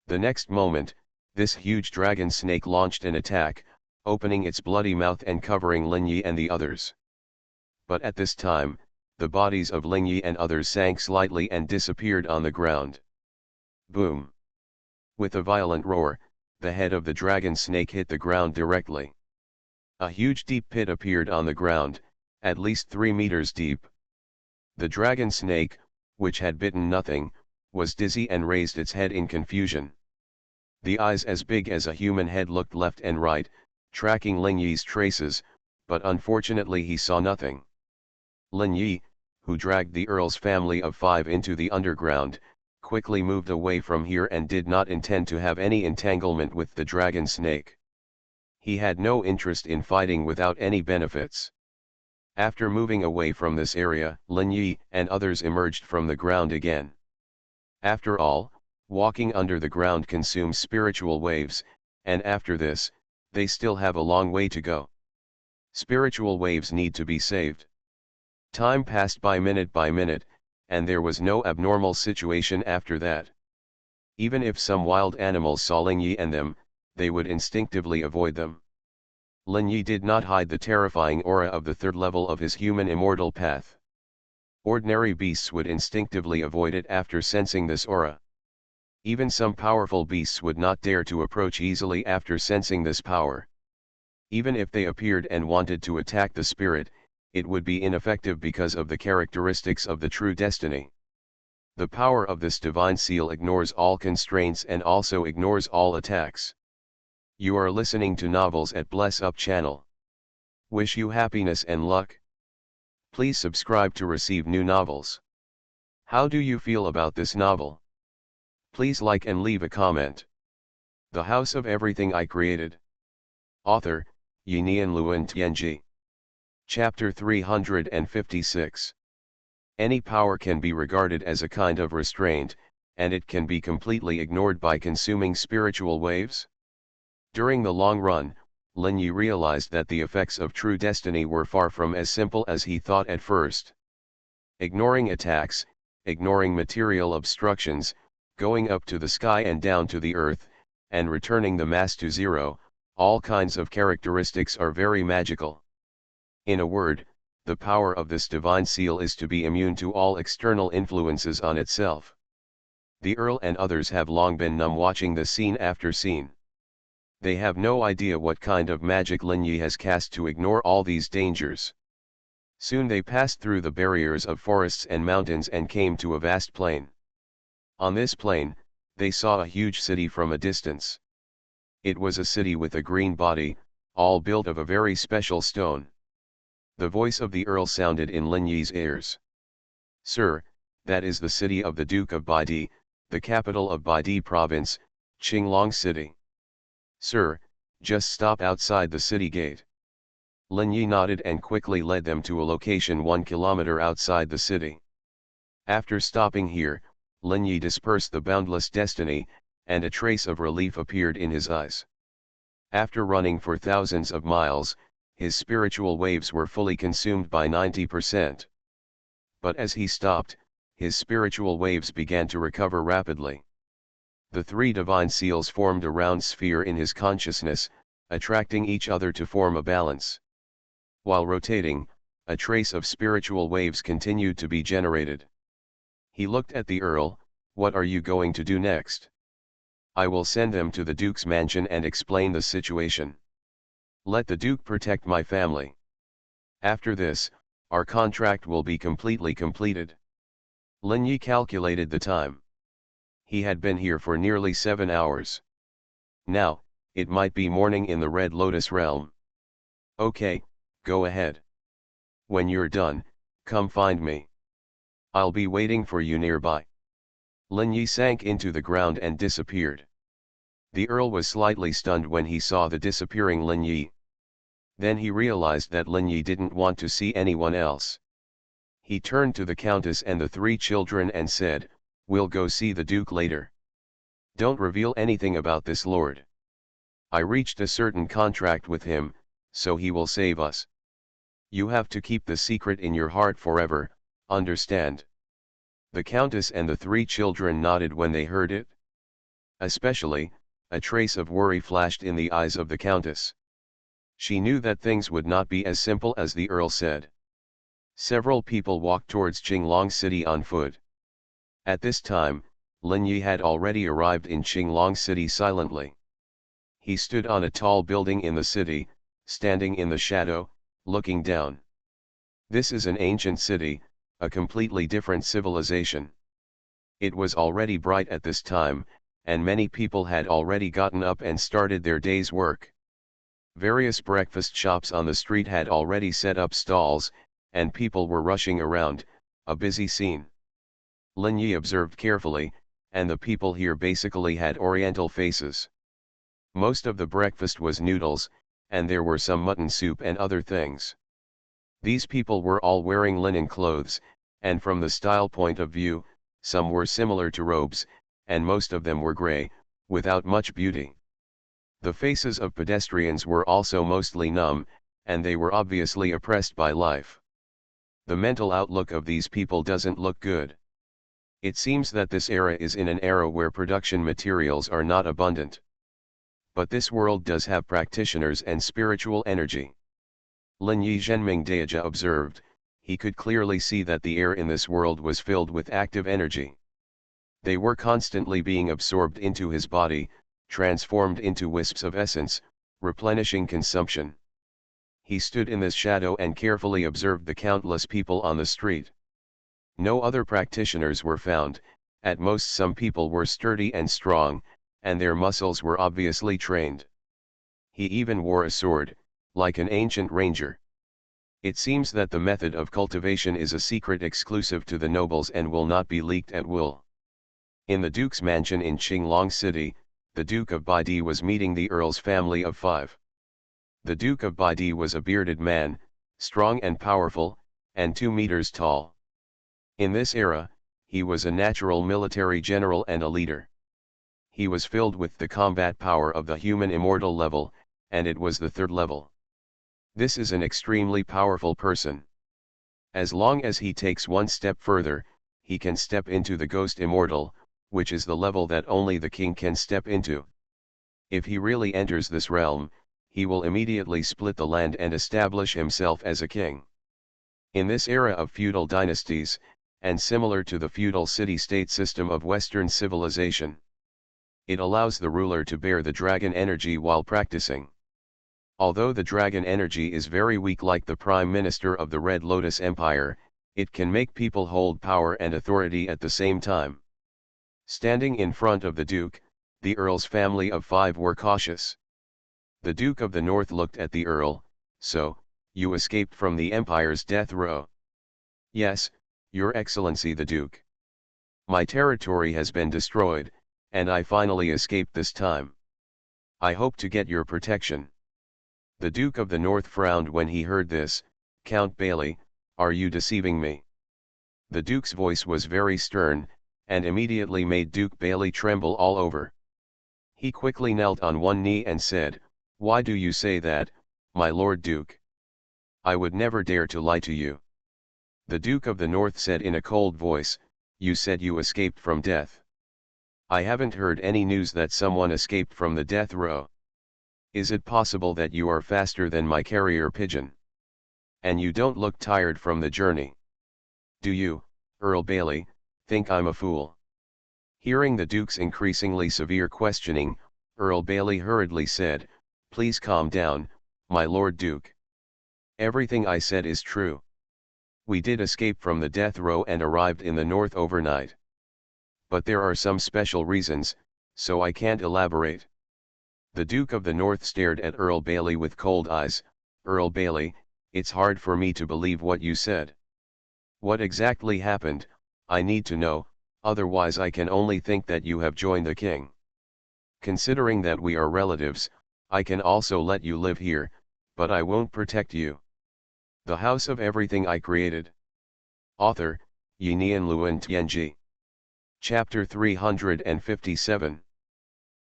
The next moment, this huge dragon snake launched an attack, opening its bloody mouth and covering Lin Yi and the others. But at this time, the bodies of Lin Yi and others sank slightly and disappeared on the ground. Boom! With a violent roar, the head of the dragon snake hit the ground directly. A huge deep pit appeared on the ground, at least 3 meters deep. The dragon snake, which had bitten nothing, was dizzy and raised its head in confusion. The eyes as big as a human head looked left and right, tracking Lin Yi's traces, but unfortunately he saw nothing. Lin Yi, who dragged the Earl's family of 5 into the underground, quickly moved away from here and did not intend to have any entanglement with the dragon snake. He had no interest in fighting without any benefits. After moving away from this area, Lin Yi and others emerged from the ground again. After all, walking under the ground consumes spiritual waves, and after this, they still have a long way to go. Spiritual waves need to be saved. Time passed by minute, and there was no abnormal situation after that. Even if some wild animals saw Lin Yi and them, they would instinctively avoid them. Lin Yi did not hide the terrifying aura of the 3rd level of his human immortal path. Ordinary beasts would instinctively avoid it after sensing this aura. Even some powerful beasts would not dare to approach easily after sensing this power. Even if they appeared and wanted to attack the spirit, it would be ineffective because of the characteristics of the true destiny. The power of this divine seal ignores all constraints and also ignores all attacks. You are listening to novels at Bless Up channel. Wish you happiness and luck. Please subscribe to receive new novels. How do you feel about this novel? Please like and leave a comment. The House of Everything I Created. Author, Yinian Luan Tianji. Chapter 356. Any power can be regarded as a kind of restraint, and it can be completely ignored by consuming spiritual waves. During the long run, Lin Yi realized that the effects of true destiny were far from as simple as he thought at first. Ignoring attacks, ignoring material obstructions, going up to the sky and down to the earth, and returning the mass to zero, all kinds of characteristics are very magical. In a word, the power of this divine seal is to be immune to all external influences on itself. The Earl and others have long been numb watching the scene after scene. They have no idea what kind of magic Lin Yi has cast to ignore all these dangers. Soon they passed through the barriers of forests and mountains and came to a vast plain. On this plain, they saw a huge city from a distance. It was a city with a green body, all built of a very special stone. The voice of the Earl sounded in Lin Yi's ears. "Sir, that is the city of the Duke of Baidi, the capital of Baidi province, Qinglong City. Sir, just stop outside the city gate." Lin Yi nodded and quickly led them to a location 1 kilometer outside the city. After stopping here, Lin Yi dispersed the boundless destiny, and a trace of relief appeared in his eyes. After running for thousands of miles, his spiritual waves were fully consumed by 90%. But as he stopped, his spiritual waves began to recover rapidly. The three divine seals formed a round sphere in his consciousness, attracting each other to form a balance. While rotating, a trace of spiritual waves continued to be generated. He looked at the Earl. "What are you going to do next?" "I will send them to the Duke's mansion and explain the situation. Let the Duke protect my family. After this, our contract will be completely completed." Lin Yi calculated the time. He had been here for nearly 7 hours. Now, it might be morning in the Red Lotus realm. "Okay, go ahead. When you're done, come find me. I'll be waiting for you nearby." Lin Yi sank into the ground and disappeared. The Earl was slightly stunned when he saw the disappearing Lin Yi. Then he realized that Lin Yi didn't want to see anyone else. He turned to the Countess and the three children and said, "We'll go see the Duke later. Don't reveal anything about this lord. I reached a certain contract with him, so he will save us. You have to keep the secret in your heart forever, understand?" The Countess and the three children nodded when they heard it. Especially, a trace of worry flashed in the eyes of the Countess. She knew that things would not be as simple as the Earl said. Several people walked towards Qinglong City on foot. At this time, Lin Yi had already arrived in Qinglong City silently. He stood on a tall building in the city, standing in the shadow, looking down. This is an ancient city, a completely different civilization. It was already bright at this time, and many people had already gotten up and started their day's work. Various breakfast shops on the street had already set up stalls, and people were rushing around, a busy scene. Lin Yi observed carefully, and the people here basically had oriental faces. Most of the breakfast was noodles, and there were some mutton soup and other things. These people were all wearing linen clothes, and from the style point of view, some were similar to robes, and most of them were grey, without much beauty. The faces of pedestrians were also mostly numb, and they were obviously oppressed by life. The mental outlook of these people doesn't look good. It seems that this era is in an era where production materials are not abundant. But this world does have practitioners and spiritual energy. Lin Yi Zhenming Daija observed. He could clearly see that the air in this world was filled with active energy. They were constantly being absorbed into his body, transformed into wisps of essence, replenishing consumption. He stood in this shadow and carefully observed the countless people on the street. No other practitioners were found. At most some people were sturdy and strong, and their muscles were obviously trained. He even wore a sword, like an ancient ranger. It seems that the method of cultivation is a secret exclusive to the nobles and will not be leaked at will. In the Duke's mansion in Qinglong City, the Duke of Baidi was meeting the Earl's family of 5. The Duke of Baidi was a bearded man, strong and powerful, and 2 meters tall. In this era, he was a natural military general and a leader. He was filled with the combat power of the human immortal level, and it was the third level. This is an extremely powerful person. As long as he takes one step further, he can step into the Ghost Immortal, which is the level that only the king can step into. If he really enters this realm, he will immediately split the land and establish himself as a king. In this era of feudal dynasties, and similar to the feudal city-state system of Western civilization, it allows the ruler to bear the dragon energy while practicing. Although the dragon energy is very weak, like the Prime Minister of the Red Lotus Empire, it can make people hold power and authority at the same time. Standing in front of the Duke, the Earl's family of 5 were cautious. The Duke of the North looked at the Earl. "So, you escaped from the Empire's death row?" "Yes, Your Excellency the Duke. My territory has been destroyed, and I finally escaped this time. I hope to get your protection." The Duke of the North frowned when he heard this. "Count Bailey, are you deceiving me?" The Duke's voice was very stern, and immediately made Duke Bailey tremble all over. He quickly knelt on one knee and said, "Why do you say that, my Lord Duke? I would never dare to lie to you." The Duke of the North said in a cold voice, "You said you escaped from death. I haven't heard any news that someone escaped from the death row. Is it possible that you are faster than my carrier pigeon? And you don't look tired from the journey? Do you, Earl Bailey, think I'm a fool?" Hearing the Duke's increasingly severe questioning, Earl Bailey hurriedly said, "Please calm down, my Lord Duke. Everything I said is true. We did escape from the death row and arrived in the north overnight. But there are some special reasons, so I can't elaborate." The Duke of the North stared at Earl Bailey with cold eyes. "Earl Bailey, it's hard for me to believe what you said. What exactly happened? I need to know, otherwise I can only think that you have joined the king. Considering that we are relatives, I can also let you live here, but I won't protect you." The House of Everything I Created. Author, Yinian Luan Tianji. Chapter 357.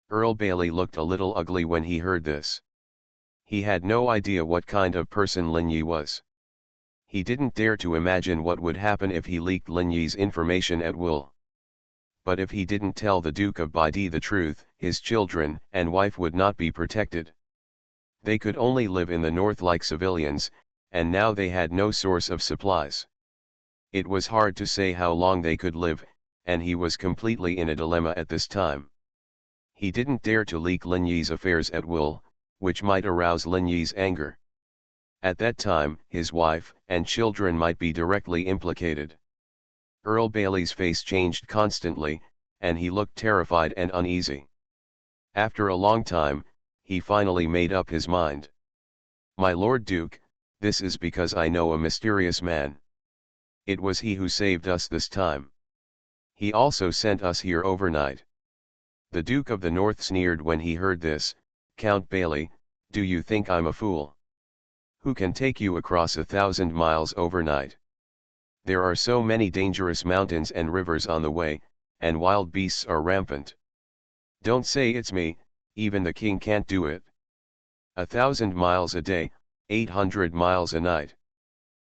Earl Bailey looked a little ugly when he heard this. He had no idea what kind of person Lin Yi was. He didn't dare to imagine what would happen if he leaked Lin Yi's information at will. But if he didn't tell the Duke of Baidi the truth, his children and wife would not be protected. They could only live in the north like civilians, and now they had no source of supplies. It was hard to say how long they could live, and he was completely in a dilemma at this time. He didn't dare to leak Lin Yi's affairs at will, which might arouse Lin Yi's anger. At that time, his wife and children might be directly implicated. Earl Bailey's face changed constantly, and he looked terrified and uneasy. After a long time, he finally made up his mind. "My Lord Duke, this is because I know a mysterious man. It was he who saved us this time. He also sent us here overnight." The Duke of the North sneered when he heard this. "Count Bailey, do you think I'm a fool? Who can take you across 1,000 miles overnight? There are so many dangerous mountains and rivers on the way, and wild beasts are rampant. Don't say it's me, even the king can't do it. 1,000 miles a day, 800 miles a night.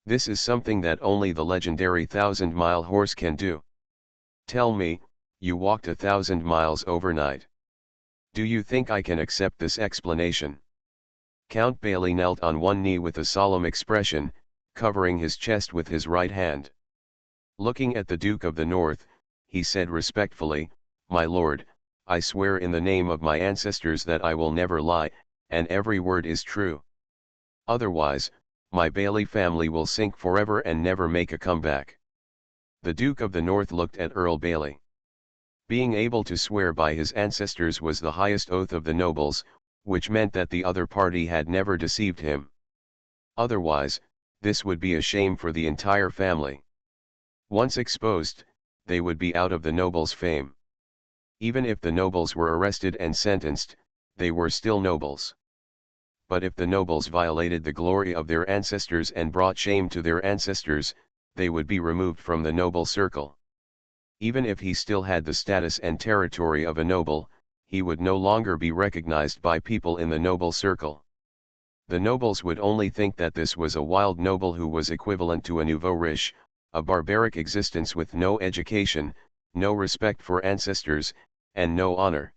This is something that only the legendary 1,000-mile horse can do. Tell me, you walked 1,000 miles overnight. Do you think I can accept this explanation?" Count Bailey knelt on one knee with a solemn expression, covering his chest with his right hand. Looking at the Duke of the North, he said respectfully, "My lord, I swear in the name of my ancestors that I will never lie, and every word is true. Otherwise, my Bailey family will sink forever and never make a comeback." The Duke of the North looked at Earl Bailey. Being able to swear by his ancestors was the highest oath of the nobles, which meant that the other party had never deceived him. Otherwise, this would be a shame for the entire family. Once exposed, they would be out of the nobles' fame. Even if the nobles were arrested and sentenced, they were still nobles. But if the nobles violated the glory of their ancestors and brought shame to their ancestors, they would be removed from the noble circle. Even if he still had the status and territory of a noble, he would no longer be recognized by people in the noble circle. The nobles would only think that this was a wild noble who was equivalent to a nouveau riche, a barbaric existence with no education, no respect for ancestors, and no honor.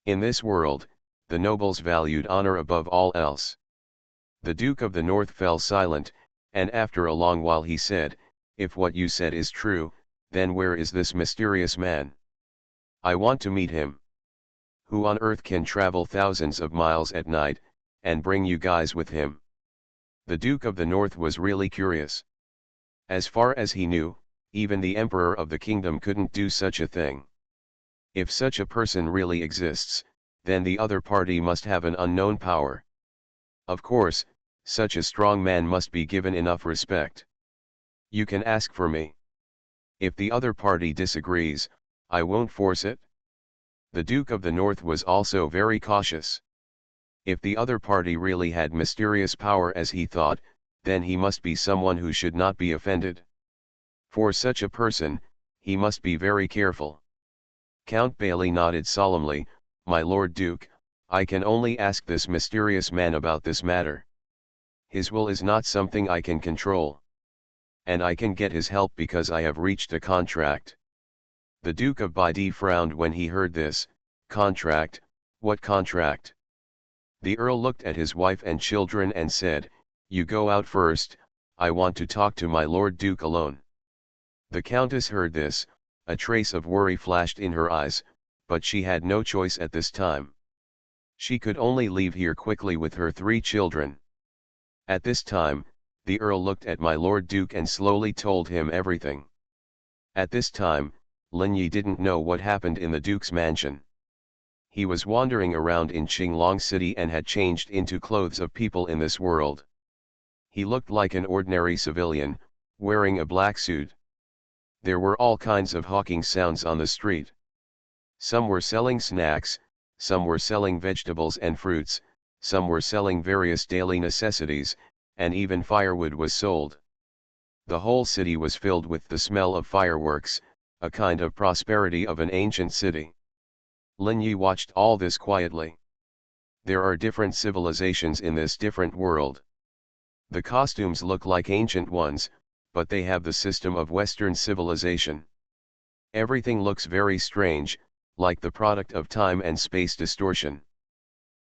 In this world, the nobles valued honor above all else. The Duke of the North fell silent, and after a long while he said, "If what you said is true, then where is this mysterious man? I want to meet him. Who on earth can travel thousands of miles at night, and bring you guys with him?" The Duke of the North was really curious. As far as he knew, even the Emperor of the kingdom couldn't do such a thing. If such a person really exists, then the other party must have an unknown power. Of course, such a strong man must be given enough respect. "You can ask for me. If the other party disagrees, I won't force it." The Duke of the North was also very cautious. If the other party really had mysterious power as he thought, then he must be someone who should not be offended. For such a person, he must be very careful. Count Bailey nodded solemnly, "My Lord Duke, I can only ask this mysterious man about this matter. His will is not something I can control. And I can get his help because I have reached a contract." The Duke of Baidi frowned when he heard this. "Contract? What contract?" The Earl looked at his wife and children and said, "You go out first, I want to talk to my Lord Duke alone." The Countess heard this, a trace of worry flashed in her eyes, but she had no choice at this time. She could only leave here quickly with her 3 children. At this time, the Earl looked at my Lord Duke and slowly told him everything. At this time, Lin Yi didn't know what happened in the Duke's mansion. He was wandering around in Qinglong City and had changed into clothes of people in this world. He looked like an ordinary civilian, wearing a black suit. There were all kinds of hawking sounds on the street. Some were selling snacks, some were selling vegetables and fruits, some were selling various daily necessities, and even firewood was sold. The whole city was filled with the smell of fireworks, a kind of prosperity of an ancient city. Lin Yi watched all this quietly. There are different civilizations in this different world. The costumes look like ancient ones, but they have the system of Western civilization. Everything looks very strange, like the product of time and space distortion.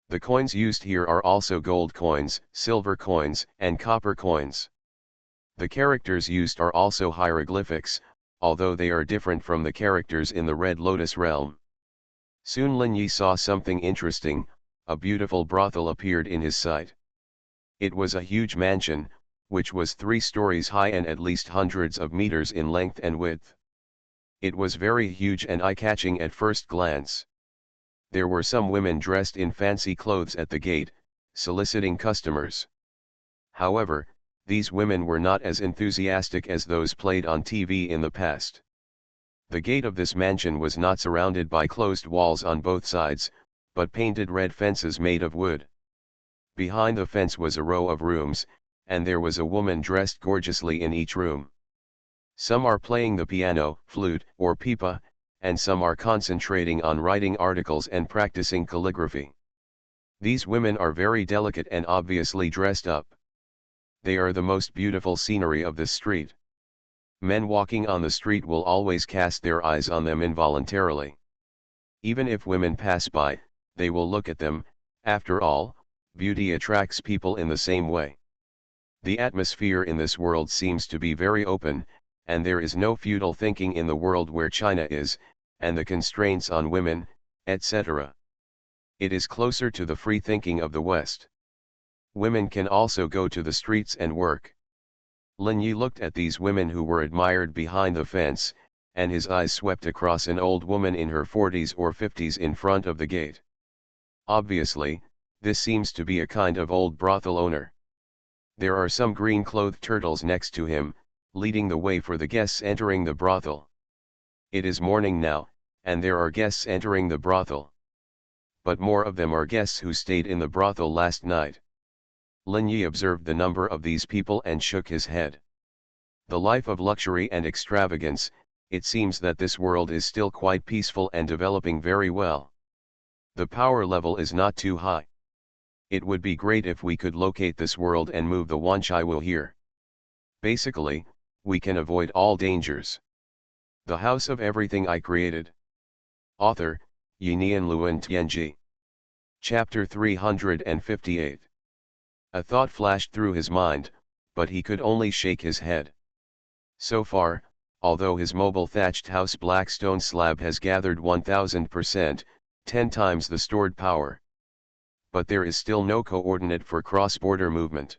The coins used here are also gold coins, silver coins, and copper coins. The characters used are also hieroglyphics, although they are different from the characters in the Red Lotus realm. Soon Lin Yi saw something interesting. A beautiful brothel appeared in his sight. It was a huge mansion, which was 3 stories high and at least hundreds of meters in length and width. It was very huge and eye-catching at first glance. There were some women dressed in fancy clothes at the gate, soliciting customers. However, these women were not as enthusiastic as those played on TV in the past. The gate of this mansion was not surrounded by closed walls on both sides, but painted red fences made of wood. Behind the fence was a row of rooms, and there was a woman dressed gorgeously in each room. Some are playing the piano, flute, or pipa, and some are concentrating on writing articles and practicing calligraphy. These women are very delicate and obviously dressed up. They are the most beautiful scenery of this street. Men walking on the street will always cast their eyes on them involuntarily. Even if women pass by, they will look at them. After all, beauty attracts people in the same way. The atmosphere in this world seems to be very open, and there is no feudal thinking in the world where China is, and the constraints on women, etc. It is closer to the free thinking of the West. Women can also go to the streets and work. Lin Yi looked at these women who were admired behind the fence, and his eyes swept across an old woman in her 40s or 50s in front of the gate. Obviously, this seems to be a kind of old brothel owner. There are some green-clothed turtles next to him, leading the way for the guests entering the brothel. It is morning now, and there are guests entering the brothel. But more of them are guests who stayed in the brothel last night. Lin Yi observed the number of these people and shook his head. The life of luxury and extravagance, it seems that this world is still quite peaceful and developing very well. The power level is not too high. It would be great if we could locate this world and move the Xuanhuan here. Basically, we can avoid all dangers. The House of Everything I Created. Author, Yinian Luan Tianji. Chapter 358. A thought flashed through his mind, but he could only shake his head. So far, although his mobile thatched house black stone slab has gathered 1000%, 10 times the stored power. But there is still no coordinate for cross-border movement.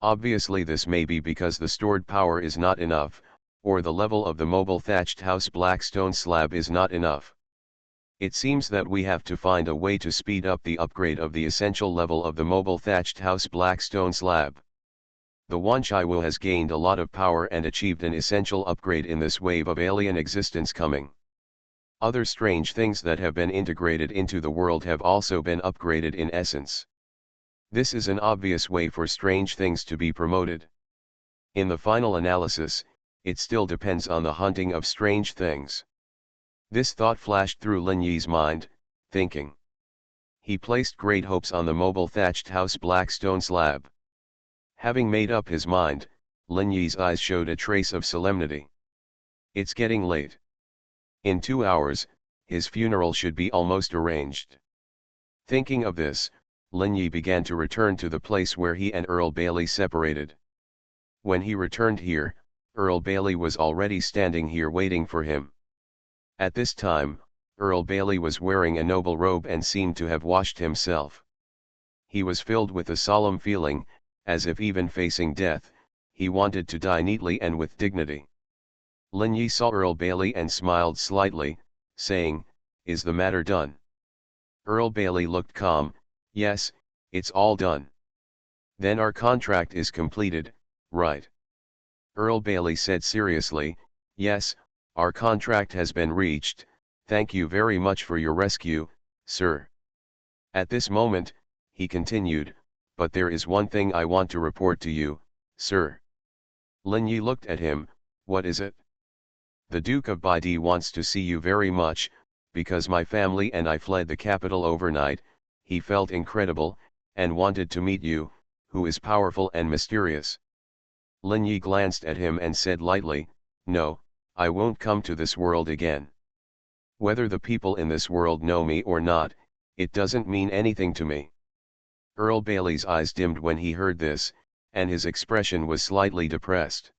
Obviously this may be because the stored power is not enough, or the level of the mobile thatched house black stone slab is not enough. It seems that we have to find a way to speed up the upgrade of the essential level of the mobile thatched house black stone slab. The Xuanhuan has gained a lot of power and achieved an essential upgrade in this wave of alien existence coming. Other strange things that have been integrated into the world have also been upgraded in essence. This is an obvious way for strange things to be promoted. In the final analysis, it still depends on the hunting of strange things. This thought flashed through Lin Yi's mind, thinking. He placed great hopes on the mobile thatched house black stone slab. Having made up his mind, Lin Yi's eyes showed a trace of solemnity. It's getting late. In 2 hours, his funeral should be almost arranged. Thinking of this, Lin Yi began to return to the place where he and Earl Bailey separated. When he returned here, Earl Bailey was already standing here waiting for him. At this time, Earl Bailey was wearing a noble robe and seemed to have washed himself. He was filled with a solemn feeling, as if even facing death, he wanted to die neatly and with dignity. Lin Yi saw Earl Bailey and smiled slightly, saying, "Is the matter done?" Earl Bailey looked calm. "Yes, it's all done." "Then our contract is completed, right?" Earl Bailey said seriously, "Yes, our contract has been reached, thank you very much for your rescue, sir." At this moment, he continued, "But there is one thing I want to report to you, sir." Lin Yi looked at him. "What is it?" "The Duke of Baidi wants to see you very much, because my family and I fled the capital overnight. He felt incredible, and wanted to meet you, who is powerful and mysterious." Lin Yi glanced at him and said lightly, "No, I won't come to this world again. Whether the people in this world know me or not, it doesn't mean anything to me." Earl Bailey's eyes dimmed when he heard this, and his expression was slightly depressed.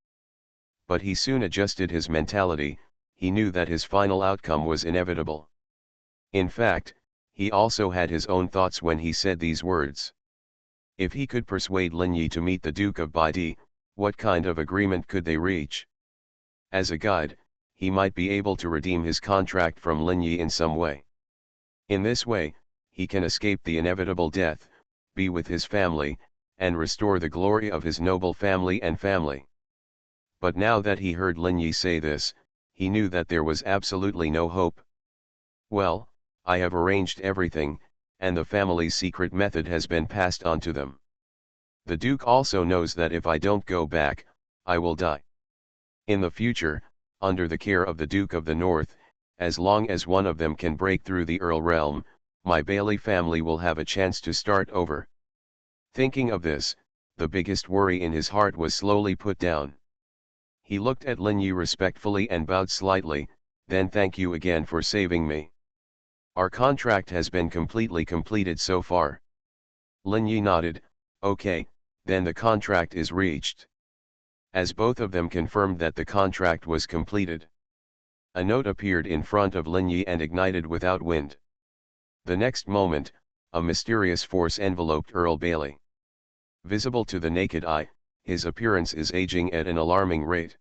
But he soon adjusted his mentality. He knew that his final outcome was inevitable. In fact, he also had his own thoughts when he said these words. If he could persuade Lin Yi to meet the Duke of Baidi, what kind of agreement could they reach? As a guide, he might be able to redeem his contract from Lin Yi in some way. In this way, he can escape the inevitable death, be with his family, and restore the glory of his noble family and family. But now that he heard Lin Yi say this, he knew that there was absolutely no hope. "Well, I have arranged everything, and the family's secret method has been passed on to them. The Duke also knows that if I don't go back, I will die. In the future, under the care of the Duke of the North, as long as one of them can break through the Earl realm, my Bailey family will have a chance to start over." Thinking of this, the biggest worry in his heart was slowly put down. He looked at Lin Yi respectfully and bowed slightly, "Then thank you again for saving me. Our contract has been completely completed so far." Lin Yi nodded. "Okay, then the contract is reached." As both of them confirmed that the contract was completed, a note appeared in front of Lin Yi and ignited without wind. The next moment, a mysterious force enveloped Earl Bailey. Visible to the naked eye, his appearance is aging at an alarming rate.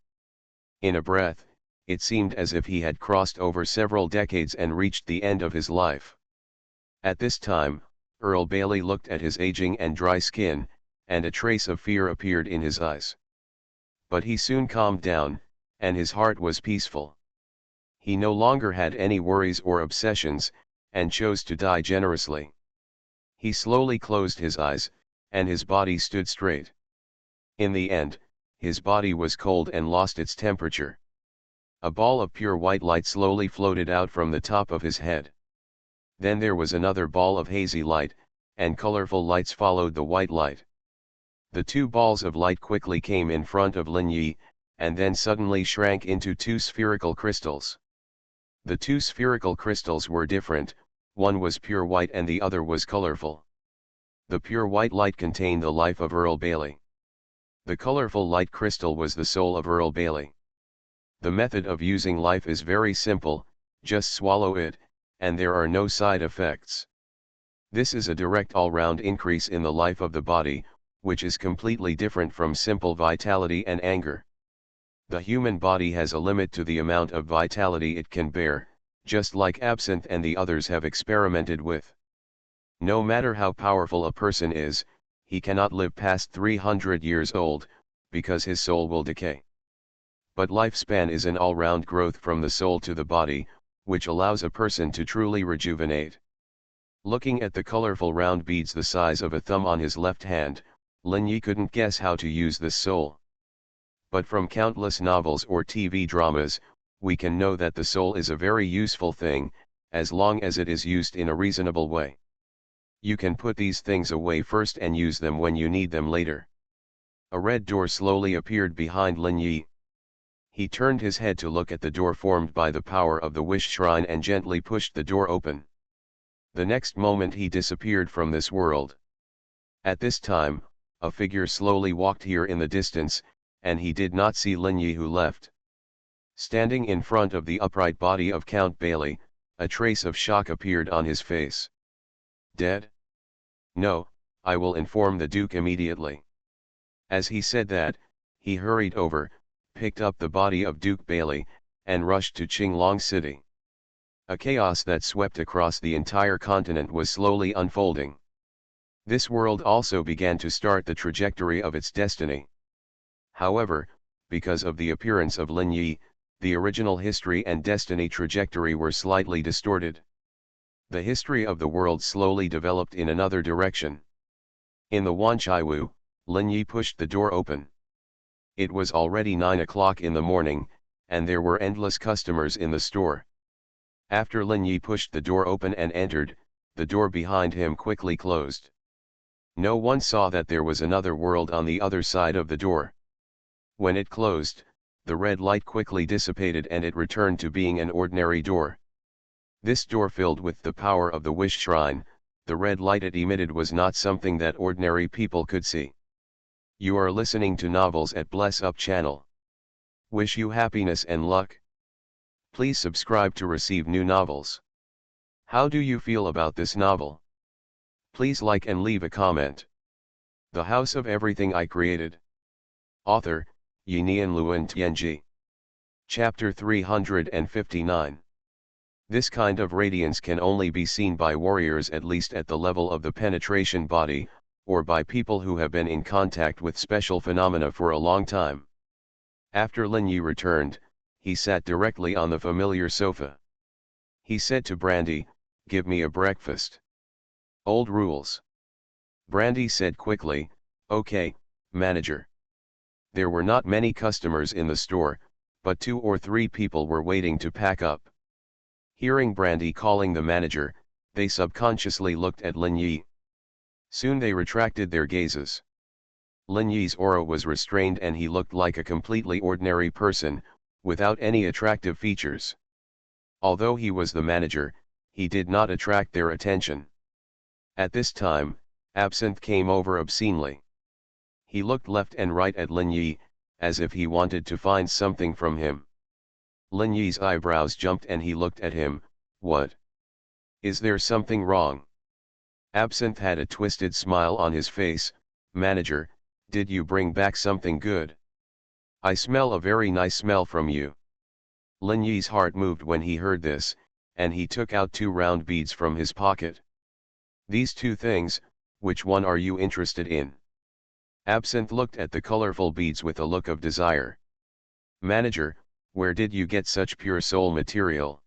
In a breath, it seemed as if he had crossed over several decades and reached the end of his life. At this time, Earl Bailey looked at his aging and dry skin, and a trace of fear appeared in his eyes. But he soon calmed down, and his heart was peaceful. He no longer had any worries or obsessions, and chose to die generously. He slowly closed his eyes, and his body stood straight. In the end, his body was cold and lost its temperature. A ball of pure white light slowly floated out from the top of his head. Then there was another ball of hazy light, and colorful lights followed the white light. The two balls of light quickly came in front of Lin Yi, and then suddenly shrank into two spherical crystals. The two spherical crystals were different, one was pure white and the other was colorful. The pure white light contained the life of Earl Bailey. The colorful light crystal was the soul of Earl Bailey. The method of using life is very simple, just swallow it, and there are no side effects. This is a direct all-round increase in the life of the body, which is completely different from simple vitality and anger. The human body has a limit to the amount of vitality it can bear, just like absinthe and the others have experimented with. No matter how powerful a person is, he cannot live past 300 years old, because his soul will decay. But lifespan is an all-round growth from the soul to the body, which allows a person to truly rejuvenate. Looking at the colorful round beads the size of a thumb on his left hand, Lin Yi couldn't guess how to use this soul. But from countless novels or TV dramas, we can know that the soul is a very useful thing, as long as it is used in a reasonable way. You can put these things away first and use them when you need them later. A red door slowly appeared behind Lin Yi. He turned his head to look at the door formed by the power of the wish shrine and gently pushed the door open. The next moment he disappeared from this world. At this time, a figure slowly walked here in the distance, and he did not see Lin Yi who left. Standing in front of the upright body of Count Bailey, a trace of shock appeared on his face. Dead? No, I will inform the Duke immediately. As he said that, he hurried over, picked up the body of Duke Bailey, and rushed to Qinglong City. A chaos that swept across the entire continent was slowly unfolding. This world also began to start the trajectory of its destiny. However, because of the appearance of Lin Yi, the original history and destiny trajectory were slightly distorted. The history of the world slowly developed in another direction. In the Wanchaiwu, Lin Yi pushed the door open. It was already 9 o'clock in the morning, and there were endless customers in the store. After Lin Yi pushed the door open and entered, the door behind him quickly closed. No one saw that there was another world on the other side of the door. When it closed, the red light quickly dissipated and it returned to being an ordinary door. This door filled with the power of the wish shrine, the red light it emitted was not something that ordinary people could see. You are listening to Novels at Bless Up channel. Wish you happiness and luck. Please subscribe to receive new novels. How do you feel about this novel? Please like and leave a comment. The House of Everything I Created. Author, Yinian Luan Tianji. Chapter 359. This kind of radiance can only be seen by warriors at least at the level of the penetration body, or by people who have been in contact with special phenomena for a long time. After Lin Yi returned, he sat directly on the familiar sofa. He said to Brandy, "Give me a breakfast." Old rules. Brandy said quickly, "Okay, manager." There were not many customers in the store, but 2 or 3 people were waiting to pack up. Hearing Brandy calling the manager, they subconsciously looked at Lin Yi. Soon they retracted their gazes. Lin Yi's aura was restrained and he looked like a completely ordinary person, without any attractive features. Although he was the manager, he did not attract their attention. At this time, Absinthe came over obscenely. He looked left and right at Lin Yi, as if he wanted to find something from him. Lin Yi's eyebrows jumped and he looked at him. "What? Is there something wrong?" Absinthe had a twisted smile on his face. "Manager, did you bring back something good? I smell a very nice smell from you." Lin Yi's heart moved when he heard this, and he took out 2 round beads from his pocket. "These 2 things, which one are you interested in?" Absinthe looked at the colorful beads with a look of desire. "Manager, where did you get such pure soul material?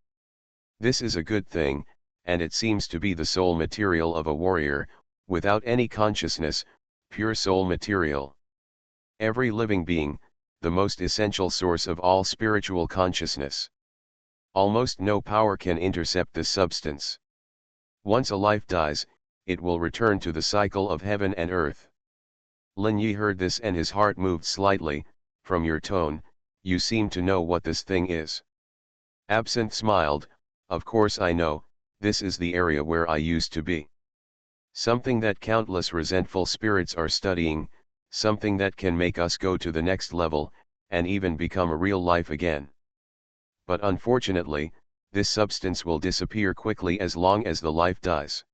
This is a good thing, and it seems to be the soul material of a warrior, without any consciousness, pure soul material. Every living being, the most essential source of all spiritual consciousness. Almost no power can intercept this substance. Once a life dies, it will return to the cycle of heaven and earth. Lin Yi heard this and his heart moved slightly. From your tone, you seem to know what this thing is. Absinthe smiled, of course I know, this is the area where I used to be. Something that countless resentful spirits are studying, something that can make us go to the next level, and even become a real life again. But unfortunately, this substance will disappear quickly as long as the life dies.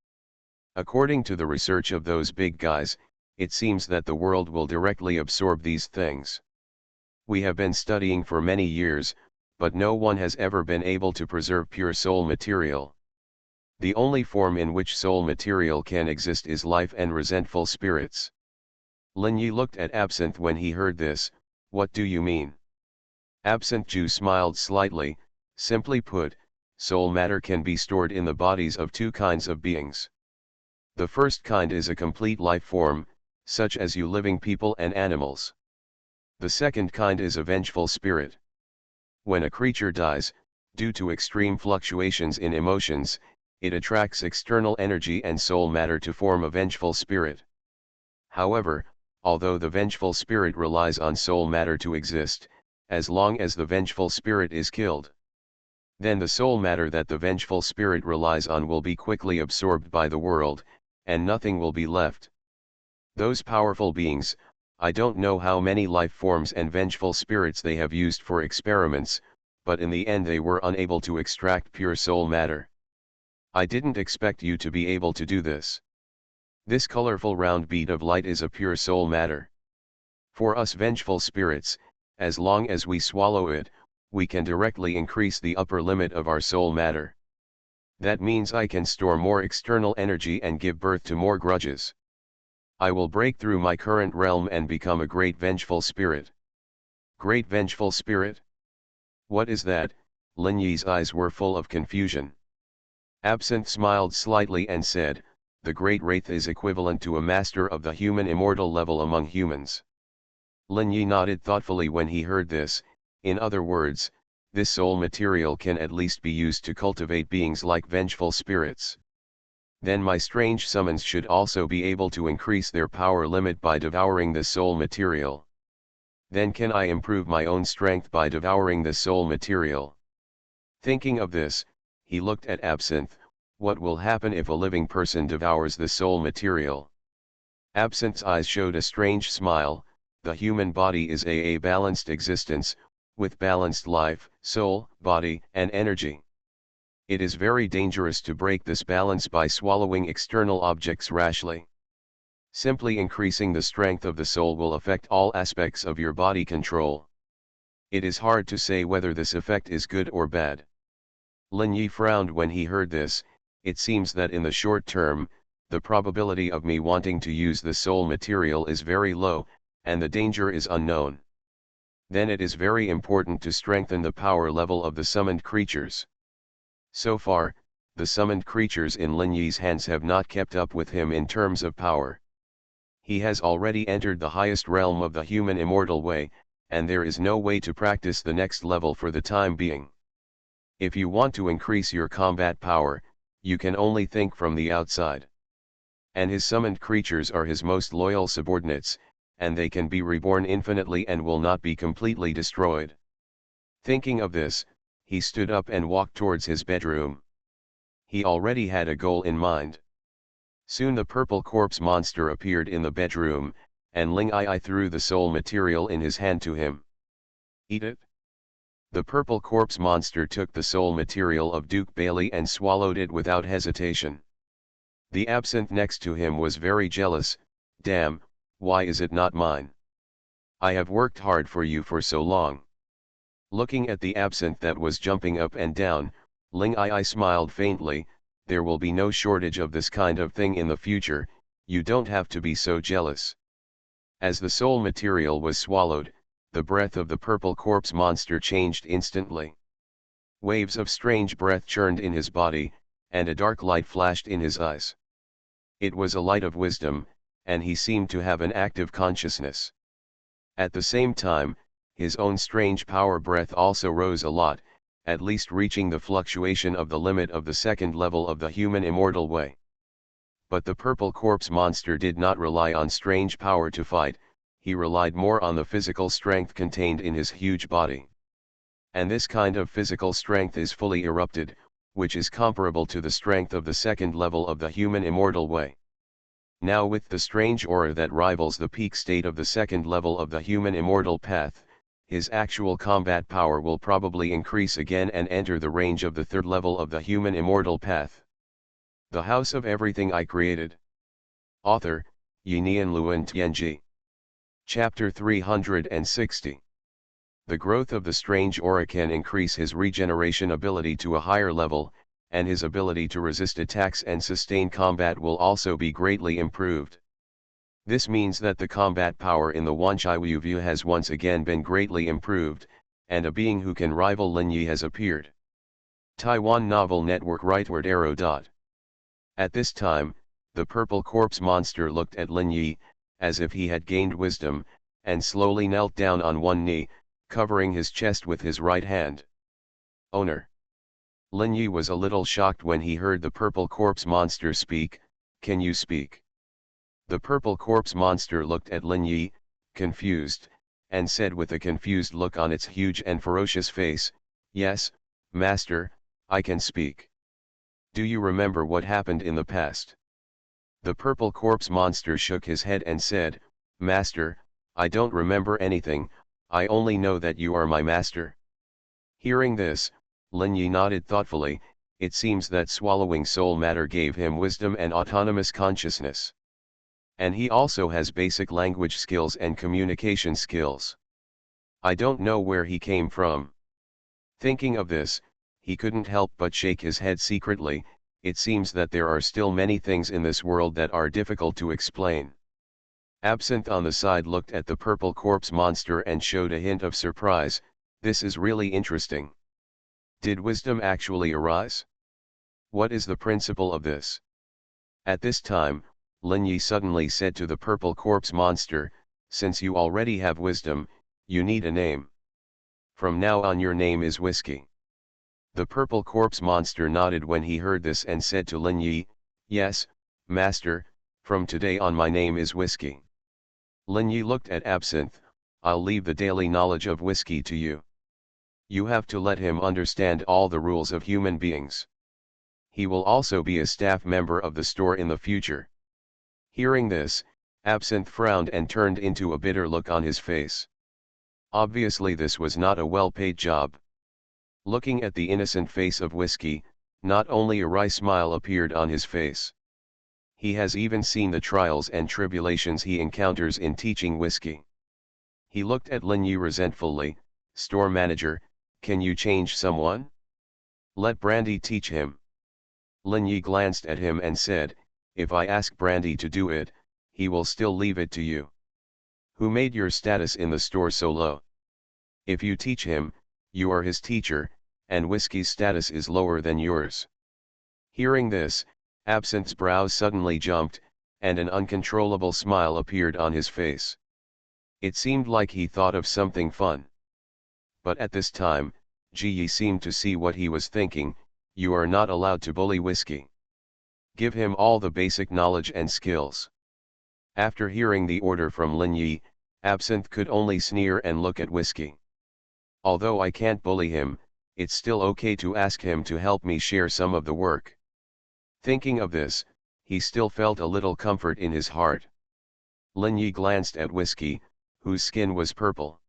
According to the research of those big guys, it seems that the world will directly absorb these things. We have been studying for many years, but no one has ever been able to preserve pure soul material. The only form in which soul material can exist is life and resentful spirits. Lin Yi looked at Absinthe when he heard this. What do you mean? Absinthe Ju smiled slightly. Simply put, soul matter can be stored in the bodies of two kinds of beings. The first kind is a complete life form, such as you living people and animals. The second kind is a vengeful spirit. When a creature dies, due to extreme fluctuations in emotions, it attracts external energy and soul matter to form a vengeful spirit. However, although the vengeful spirit relies on soul matter to exist, as long as the vengeful spirit is killed, then the soul matter that the vengeful spirit relies on will be quickly absorbed by the world, and nothing will be left. Those powerful beings, I don't know how many life forms and vengeful spirits they have used for experiments, but in the end they were unable to extract pure soul matter. I didn't expect you to be able to do this. This colorful round bead of light is a pure soul matter. For us vengeful spirits, as long as we swallow it, we can directly increase the upper limit of our soul matter. That means I can store more external energy and give birth to more grudges. I will break through my current realm and become a great vengeful spirit. Great vengeful spirit? What is that? Lin Yi's eyes were full of confusion. Absinthe smiled slightly and said, the Great Wraith is equivalent to a master of the human immortal level among humans. Lin Yi nodded thoughtfully when he heard this. In other words, this soul material can at least be used to cultivate beings like vengeful spirits. Then my strange summons should also be able to increase their power limit by devouring the soul material. Then can I improve my own strength by devouring the soul material? Thinking of this, he looked at Absinthe. What will happen if a living person devours the soul material? Absinthe's eyes showed a strange smile. The human body is a balanced existence, with balanced life, soul, body, and energy. It is very dangerous to break this balance by swallowing external objects rashly. Simply increasing the strength of the soul will affect all aspects of your body control. It is hard to say whether this effect is good or bad. Lin Yi frowned when he heard this. It seems that in the short term, the probability of me wanting to use the soul material is very low, and the danger is unknown. Then it is very important to strengthen the power level of the summoned creatures. So far, the summoned creatures in Lin Yi's hands have not kept up with him in terms of power. He has already entered the highest realm of the human immortal way, and there is no way to practice the next level for the time being. If you want to increase your combat power, you can only think from the outside. And his summoned creatures are his most loyal subordinates, and they can be reborn infinitely and will not be completely destroyed. Thinking of this, he stood up and walked towards his bedroom. He already had a goal in mind. Soon the purple corpse monster appeared in the bedroom, and Ling Ai threw the soul material in his hand to him. Eat it. The purple corpse monster took the soul material of Duke Bailey and swallowed it without hesitation. The absinthe next to him was very jealous. Damn, why is it not mine? I have worked hard for you for so long. Looking at the absinthe that was jumping up and down, Ling Ai smiled faintly. There will be no shortage of this kind of thing in the future, you don't have to be so jealous. As the soul material was swallowed, the breath of the purple corpse monster changed instantly. Waves of strange breath churned in his body, and a dark light flashed in his eyes. It was a light of wisdom, and he seemed to have an active consciousness. At the same time, his own strange power breath also rose a lot, at least reaching the fluctuation of the limit of the second level of the human immortal way. But the purple corpse monster did not rely on strange power to fight, he relied more on the physical strength contained in his huge body. And this kind of physical strength is fully erupted, which is comparable to the strength of the second level of the human immortal way. Now with the strange aura that rivals the peak state of the second level of the human immortal path, his actual combat power will probably increase again and enter the range of the third level of the human immortal path. The House of Everything I Created. Author, Yinian Luan Tianji. Chapter 360. The growth of the strange aura can increase his regeneration ability to a higher level, and his ability to resist attacks and sustain combat will also be greatly improved. This means that the combat power in the Wanchai View has once again been greatly improved, and a being who can rival Lin Yi has appeared. Taiwan Novel Network Rightward Arrow. At this time, the purple corpse monster looked at Lin Yi, as if he had gained wisdom, and slowly knelt down on one knee, covering his chest with his right hand. Owner. Lin Yi was a little shocked when he heard the purple corpse monster speak. Can you speak? The purple corpse monster looked at Lin Yi, confused, and said with a confused look on its huge and ferocious face, Yes, Master, I can speak. Do you remember what happened in the past? The purple corpse monster shook his head and said, Master, I don't remember anything, I only know that you are my master. Hearing this, Lin Yi nodded thoughtfully. It seems that swallowing soul matter gave him wisdom and autonomous consciousness. And he also has basic language skills and communication skills. I don't know where he came from. Thinking of this, he couldn't help but shake his head secretly. It seems that there are still many things in this world that are difficult to explain. Absinthe on the side looked at the purple corpse monster and showed a hint of surprise. This is really interesting. Did wisdom actually arise? What is the principle of this? At this time, Lin Yi suddenly said to the purple corpse monster, Since you already have wisdom, you need a name. From now on your name is Whiskey. The purple corpse monster nodded when he heard this and said to Lin Yi, Yes, Master, from today on my name is Whiskey. Lin Yi looked at Absinthe. I'll leave the daily knowledge of Whiskey to you. You have to let him understand all the rules of human beings. He will also be a staff member of the store in the future. Hearing this, Absinthe frowned and turned into a bitter look on his face. Obviously this was not a well-paid job. Looking at the innocent face of Whiskey, not only a wry smile appeared on his face. He has even seen the trials and tribulations he encounters in teaching Whiskey. He looked at Lin Yi resentfully. Store manager, can you change someone? Let Brandy teach him. Lin Yi glanced at him and said, If I ask Brandy to do it, he will still leave it to you. Who made your status in the store so low? If you teach him, you are his teacher, and Whiskey's status is lower than yours. Hearing this, Absinthe's brows suddenly jumped, and an uncontrollable smile appeared on his face. It seemed like he thought of something fun. But at this time, Ji Yi seemed to see what he was thinking. You are not allowed to bully Whiskey. Give him all the basic knowledge and skills. After hearing the order from Lin Yi, Absinthe could only sneer and look at Whiskey. Although I can't bully him, it's still okay to ask him to help me share some of the work. Thinking of this, he still felt a little comfort in his heart. Lin Yi glanced at Whiskey, whose skin was purple.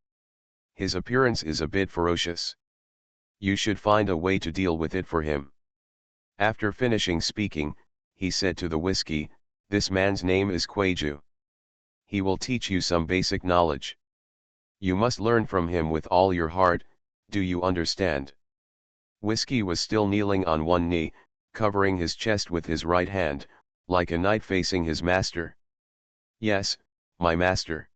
His appearance is a bit ferocious. You should find a way to deal with it for him. After finishing speaking, he said to the Whiskey, This man's name is Kueju. He will teach you some basic knowledge. You must learn from him with all your heart, do you understand? Whiskey was still kneeling on one knee, covering his chest with his right hand, like a knight facing his master. Yes, my master.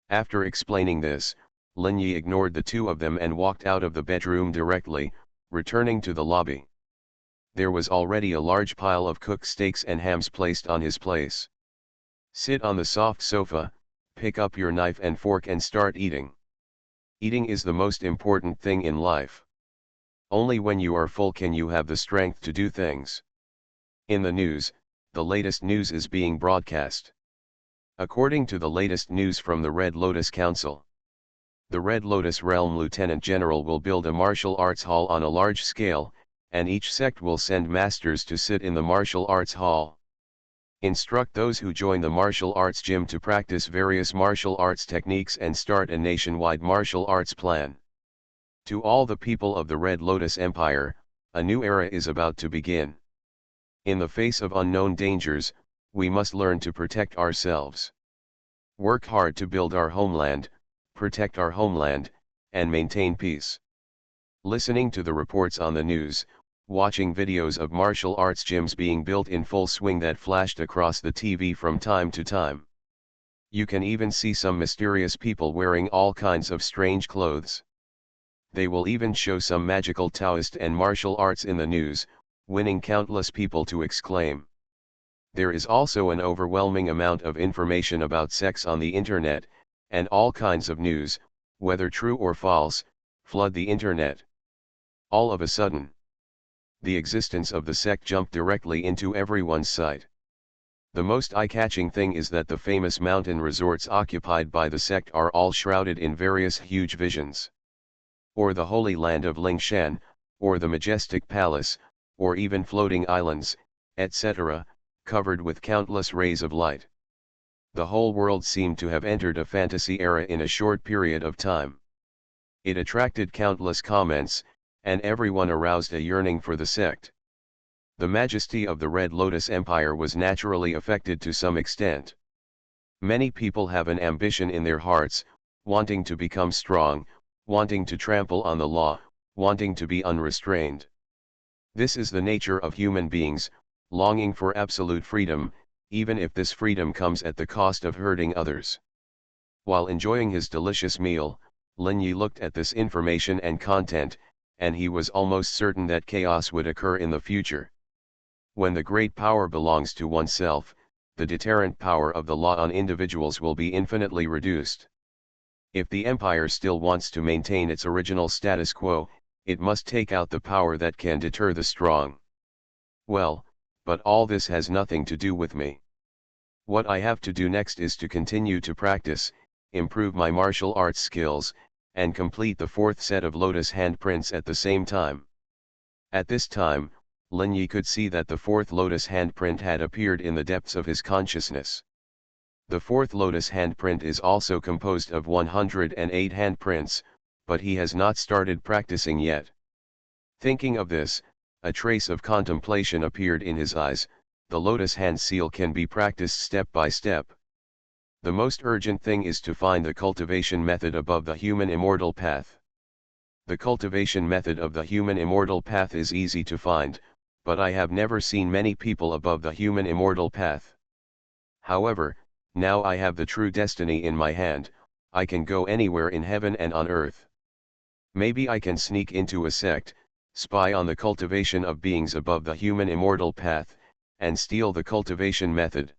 After explaining this, Lin Yi ignored the two of them and walked out of the bedroom directly, returning to the lobby. There was already a large pile of cooked steaks and hams placed on his place. Sit on the soft sofa, pick up your knife and fork and start eating. Eating is the most important thing in life. Only when you are full can you have the strength to do things. In the news, the latest news is being broadcast. According to the latest news from the Red Lotus Council, the Red Lotus Realm Lieutenant General will build a martial arts hall on a large scale, and each sect will send masters to sit in the martial arts hall. Instruct those who join the martial arts gym to practice various martial arts techniques and start a nationwide martial arts plan. To all the people of the Red Lotus Empire, a new era is about to begin. In the face of unknown dangers, we must learn to protect ourselves. Work hard to build our homeland, protect our homeland, and maintain peace. Listening to the reports on the news, watching videos of martial arts gyms being built in full swing that flashed across the TV from time to time. You can even see some mysterious people wearing all kinds of strange clothes. They will even show some magical Taoist and martial arts in the news, winning countless people to exclaim. There is also an overwhelming amount of information about sex on the internet, and all kinds of news, whether true or false, flood the internet. All of a sudden, the existence of the sect jumped directly into everyone's sight. The most eye-catching thing is that the famous mountain resorts occupied by the sect are all shrouded in various huge visions. Or the holy land of Lingshan, or the majestic palace, or even floating islands, etc., covered with countless rays of light. The whole world seemed to have entered a fantasy era in a short period of time. It attracted countless comments, and everyone aroused a yearning for the sect. The majesty of the Red Lotus Empire was naturally affected to some extent. Many people have an ambition in their hearts, wanting to become strong, wanting to trample on the law, wanting to be unrestrained. This is the nature of human beings, longing for absolute freedom, even if this freedom comes at the cost of hurting others. While enjoying his delicious meal, Lin Yi looked at this information and content, and he was almost certain that chaos would occur in the future. When the great power belongs to oneself, the deterrent power of the law on individuals will be infinitely reduced. If the empire still wants to maintain its original status quo, it must take out the power that can deter the strong. Well, but all this has nothing to do with me. What I have to do next is to continue to practice, improve my martial arts skills, and complete the fourth set of lotus handprints at the same time. At this time, Lin Yi could see that the fourth lotus handprint had appeared in the depths of his consciousness. The fourth lotus handprint is also composed of 108 handprints, but he has not started practicing yet. Thinking of this, a trace of contemplation appeared in his eyes. The lotus hand seal can be practiced step by step. The most urgent thing is to find the cultivation method above the human immortal path. The cultivation method of the human immortal path is easy to find, but I have never seen many people above the human immortal path. However, now I have the true destiny in my hand, I can go anywhere in heaven and on earth. Maybe I can sneak into a sect, spy on the cultivation of beings above the human immortal path, and steal the cultivation method.